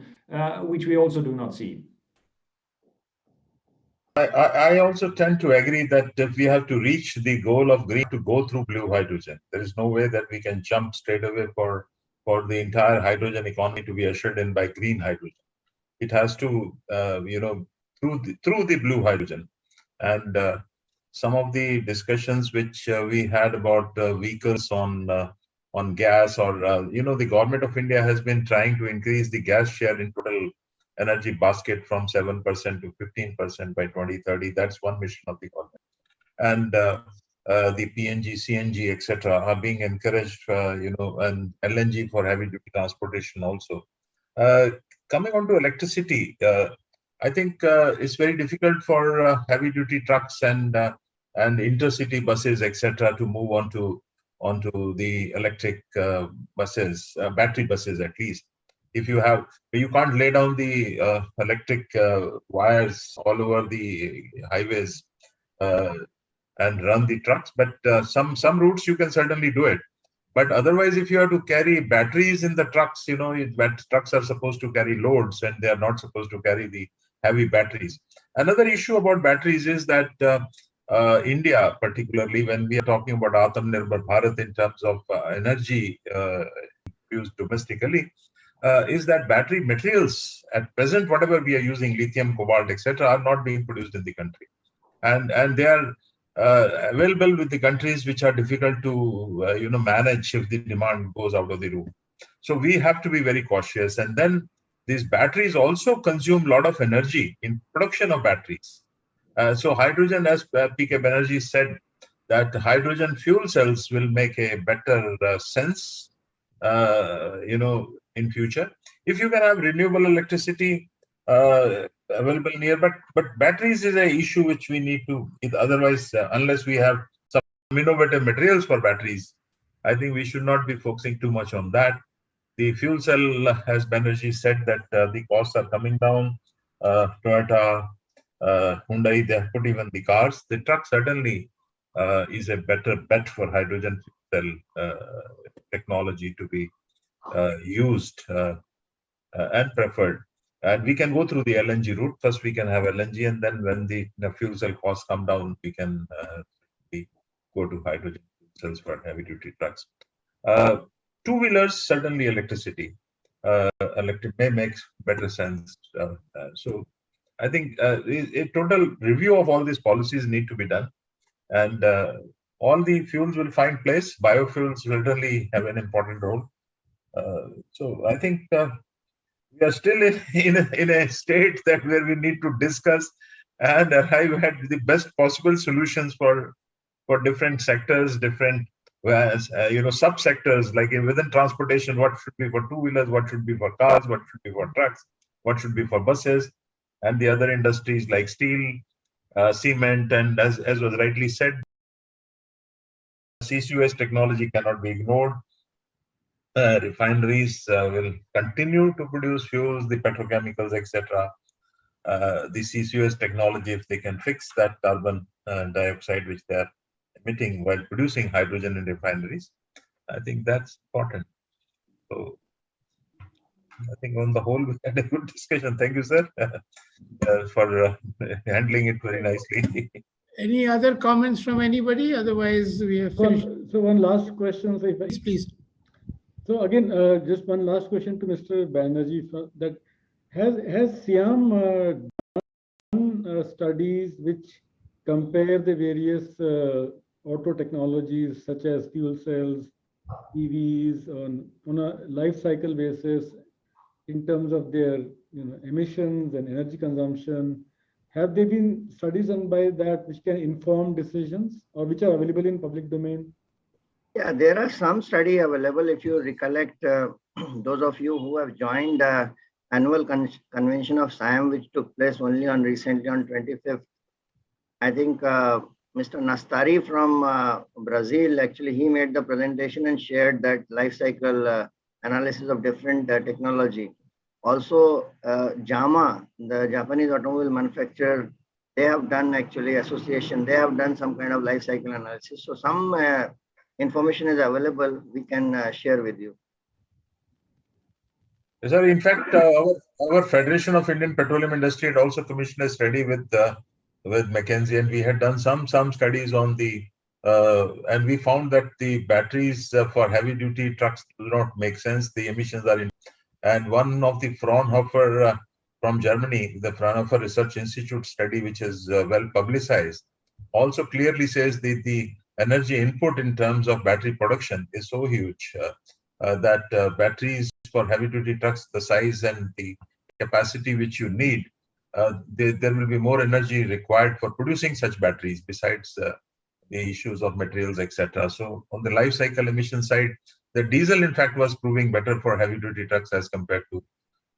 which we also do not see.
I also tend to agree that if we have to reach the goal of green, to go through blue hydrogen. There is no way that we can jump straight away for the entire hydrogen economy to be ushered in by green hydrogen. It has to, through the blue hydrogen. And some of the discussions which we had about vehicles on gas, or the government of India has been trying to increase the gas share in total energy basket from 7% to 15% by 2030. That's one mission of the government. And the PNG, CNG, etc., are being encouraged, and LNG for heavy duty transportation also. Coming on to electricity, I think it's very difficult for heavy duty trucks and intercity buses, etc., to move onto the electric buses, battery buses at least. If you can't lay down the electric wires all over the highways, and run the trucks. But some routes you can certainly do it. But otherwise, if you have to carry batteries in the trucks, trucks are supposed to carry loads and they are not supposed to carry the heavy batteries. Another issue about batteries is that India, particularly when we are talking about Atmanirbhar Bharat in terms of energy used domestically, is that battery materials at present, whatever we are using, lithium, cobalt, etc., are not being produced in the country. And they are available with the countries which are difficult to manage if the demand goes out of the roof. So we have to be very cautious. And then these batteries also consume a lot of energy in production of batteries. So hydrogen, as PK Banerjee said, that hydrogen fuel cells will make a better sense, in future. If you can have renewable electricity available near, but batteries is an issue which we need to, otherwise, unless we have some innovative materials for batteries, I think we should not be focusing too much on that. The fuel cell, as Banerjee said, that the costs are coming down. Toyota, Hyundai, they have put even the cars. The truck certainly is a better bet for hydrogen fuel cell technology to be used and preferred. And we can go through the LNG route. First, we can have LNG, and then when the fuel cell costs come down, we can go to hydrogen fuel cells for heavy-duty trucks. Two-wheelers, certainly electricity. Electric may make better sense. So I think a total review of all these policies need to be done. And all the fuels will find place. Biofuels certainly have an important role. So I think we are still in a state that where we need to discuss and arrive at the best possible solutions for different sectors, different subsectors, like within transportation, what should be for two-wheelers, what should be for cars, what should be for trucks, what should be for buses, and the other industries like steel, cement, and as was rightly said, CCUS technology cannot be ignored. Refineries will continue to produce fuels, the petrochemicals, etc. The CCUS technology, if they can fix that carbon dioxide which they are emitting while producing hydrogen in refineries, I think that's important. So I think on the whole, we had a good discussion. Thank you, sir, for handling it very nicely.
Any other comments from anybody? Otherwise, we have finished.
So one last question,
Please.
So again, just one last question to Mr. Banerjee. That has SIAM done studies which compare the various auto technologies such as fuel cells, EVs on a life cycle basis in terms of their emissions and energy consumption? Have there been studies done by that which can inform decisions or which are available in public domain?
Yeah, there are some study available. If you recollect, those of you who have joined annual convention of SIAM, which took place only recently on 25th, I think Mr. Nastari from Brazil, actually, he made the presentation and shared that life cycle analysis of different technology. Also, JAMA, the Japanese automobile manufacturer, they have done actually association, they have done some kind of life cycle analysis. So some information is available, we can share with you.
Sir, in fact, our Federation of Indian Petroleum Industry had also commissioned a study with McKinsey, and we had done some studies on the, and we found that the batteries for heavy duty trucks do not make sense. The emissions are in, and one of the Fraunhofer from Germany, the Fraunhofer Research Institute study, which is well publicized, also clearly says the energy input in terms of battery production is so huge that batteries for heavy duty trucks, the size and the capacity which you need, there will be more energy required for producing such batteries besides the issues of materials, etc. So on the life cycle emission side, the diesel in fact was proving better for heavy duty trucks as compared to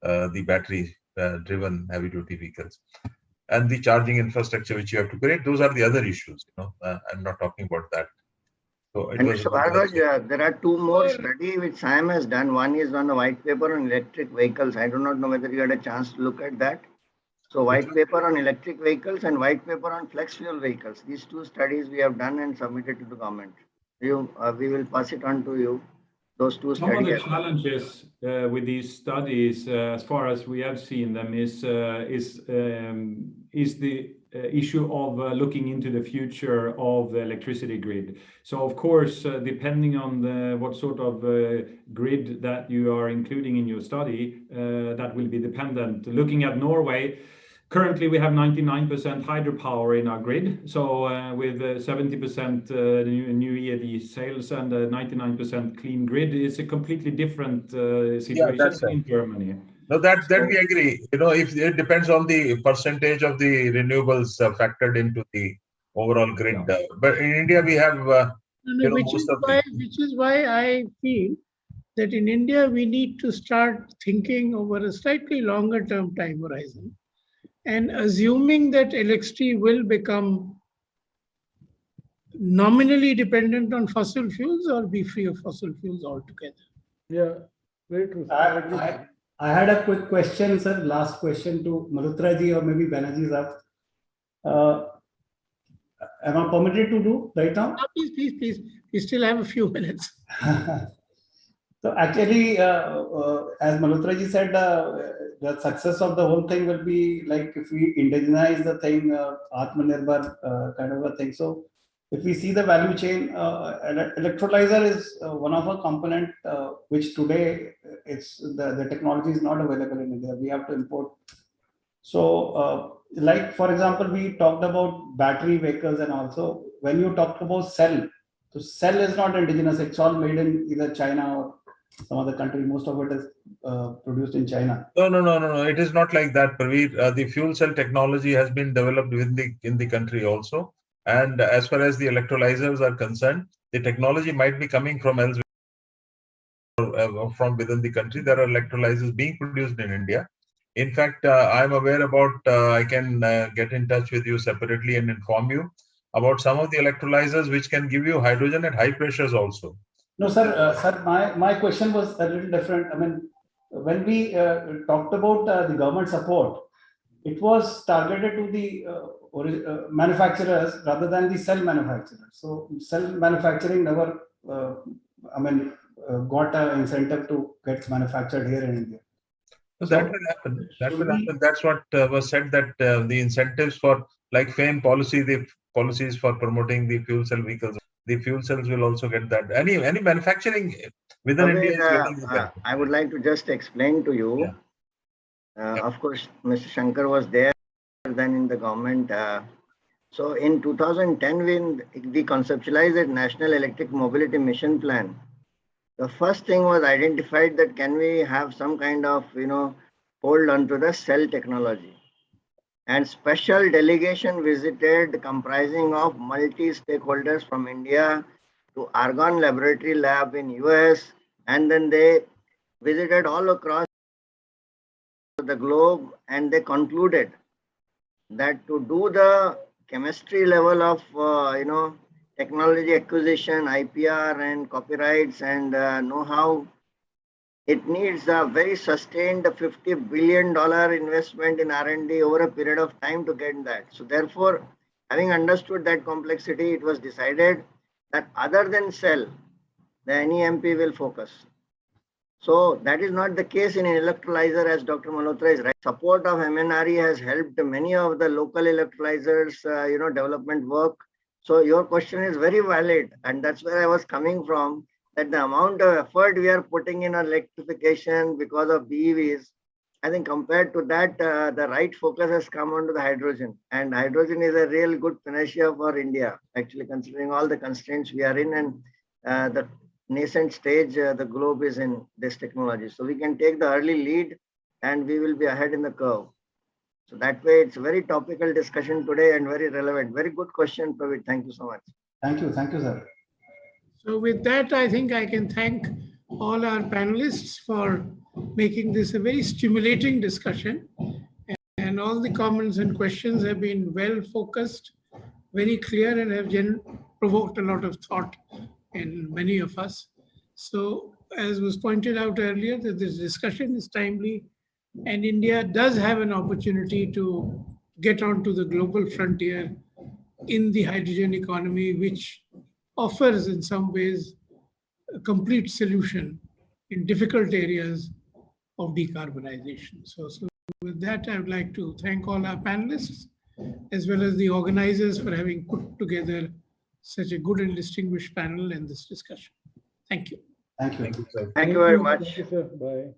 the battery driven heavy duty vehicles. And the charging infrastructure which you have to create, those are the other issues. I'm not talking about that. So it was
there are two more studies which SIAM has done. One is on the white paper on electric vehicles. I do not know whether you had a chance to look at that. So white paper on electric vehicles and white paper on flex fuel vehicles. These two studies we have done and submitted to the government. We will pass it on to you. Those two
Some of
studies.
the challenges with these studies, as far as we have seen them, is the issue of looking into the future of the electricity grid. So, of course, depending on what sort of grid that you are including in your study, that will be dependent. Looking at Norway, currently we have 99% hydropower in our grid. So with 70% new EAD sales and 99% clean grid, it's a completely different situation in Germany.
No, that we agree. You know, if it depends on the percentage of the renewables factored into the overall grid. But in India, we have
which is why I feel that in India we need to start thinking over a slightly longer term time horizon, and assuming that electricity will become nominally dependent on fossil fuels or be free of fossil fuels altogether.
Yeah, very true.
I had a quick question, sir. Last question to Malhotra ji or maybe Banerjee sir. Am I permitted to do right now?
No, please. We still have a few minutes.
So actually, as Malhotra ji said, the success of the whole thing will be like if we indigenize the thing, Atmanirbhar kind of a thing. So if we see the value chain, electrolyzer is one of a component which today it's the technology is not available in India. We have to import. So like for example, we talked about battery vehicles, and also when you talked about cell, so cell is not indigenous. It's all made in either China or some other country. Most of it is produced in China.
No. It is not like that, Praveer. The fuel cell technology has been developed in the country also. And as far as the electrolyzers are concerned, the technology might be coming from elsewhere or from within the country. There are electrolyzers being produced in India. In fact, I'm aware about, I can get in touch with you separately and inform you about some of the electrolyzers which can give you hydrogen at high pressures also.
No, sir. Sir, my question was a little different. I mean, when we talked about the government support, it was targeted to the manufacturers rather than the cell manufacturers. So cell manufacturing never, got an incentive to get manufactured here in India.
So that will happen. That will happen. That's what was said, that the incentives for like FAME policy, the policies for promoting the fuel cell vehicles, the fuel cells will also get that. Any manufacturing within India is getting the benefit.
I would like to just explain to you. Of course, Mr. Shankar was there then in the government. So in 2010, when we conceptualized the National Electric Mobility Mission Plan, the first thing was identified that can we have some kind of, hold onto the cell technology. And special delegation visited comprising of multi-stakeholders from India to Argonne Laboratory Lab in US, and then they visited all across the globe, and they concluded that to do the chemistry level of, technology acquisition, IPR and copyrights and know-how, it needs a very sustained $50 billion investment in R&D over a period of time to get that. So therefore, having understood that complexity, it was decided that other than cell, the NEMP will focus. So that is not the case in an electrolyzer, as Dr. Malhotra is right. Support of MNRE has helped many of the local electrolyzers, development work. So your question is very valid, and that's where I was coming from, that the amount of effort we are putting in electrification because of BEVs, I think compared to that, the right focus has come onto the hydrogen. And hydrogen is a real good panacea for India, actually, considering all the constraints we are in and the nascent stage the globe is in this technology. So we can take the early lead and we will be ahead in the curve. So that way, it's a very topical discussion today and very relevant. Very good question, Praveer. Thank you so much.
Thank you, sir.
So with that, I think I can thank all our panelists for making this a very stimulating discussion. And all the comments and questions have been well focused, very clear, and have provoked a lot of thought in many of us. So as was pointed out earlier, that this discussion is timely And India does have an opportunity to get onto the global frontier in the hydrogen economy, which offers in some ways a complete solution in difficult areas of decarbonization. So with that, I would like to thank all our panelists, as well as the organizers for having put together such a good and distinguished panel in this discussion. Thank you.
Thank you.
Thank you, sir.
Thank you very much.
Thank you, sir. Bye.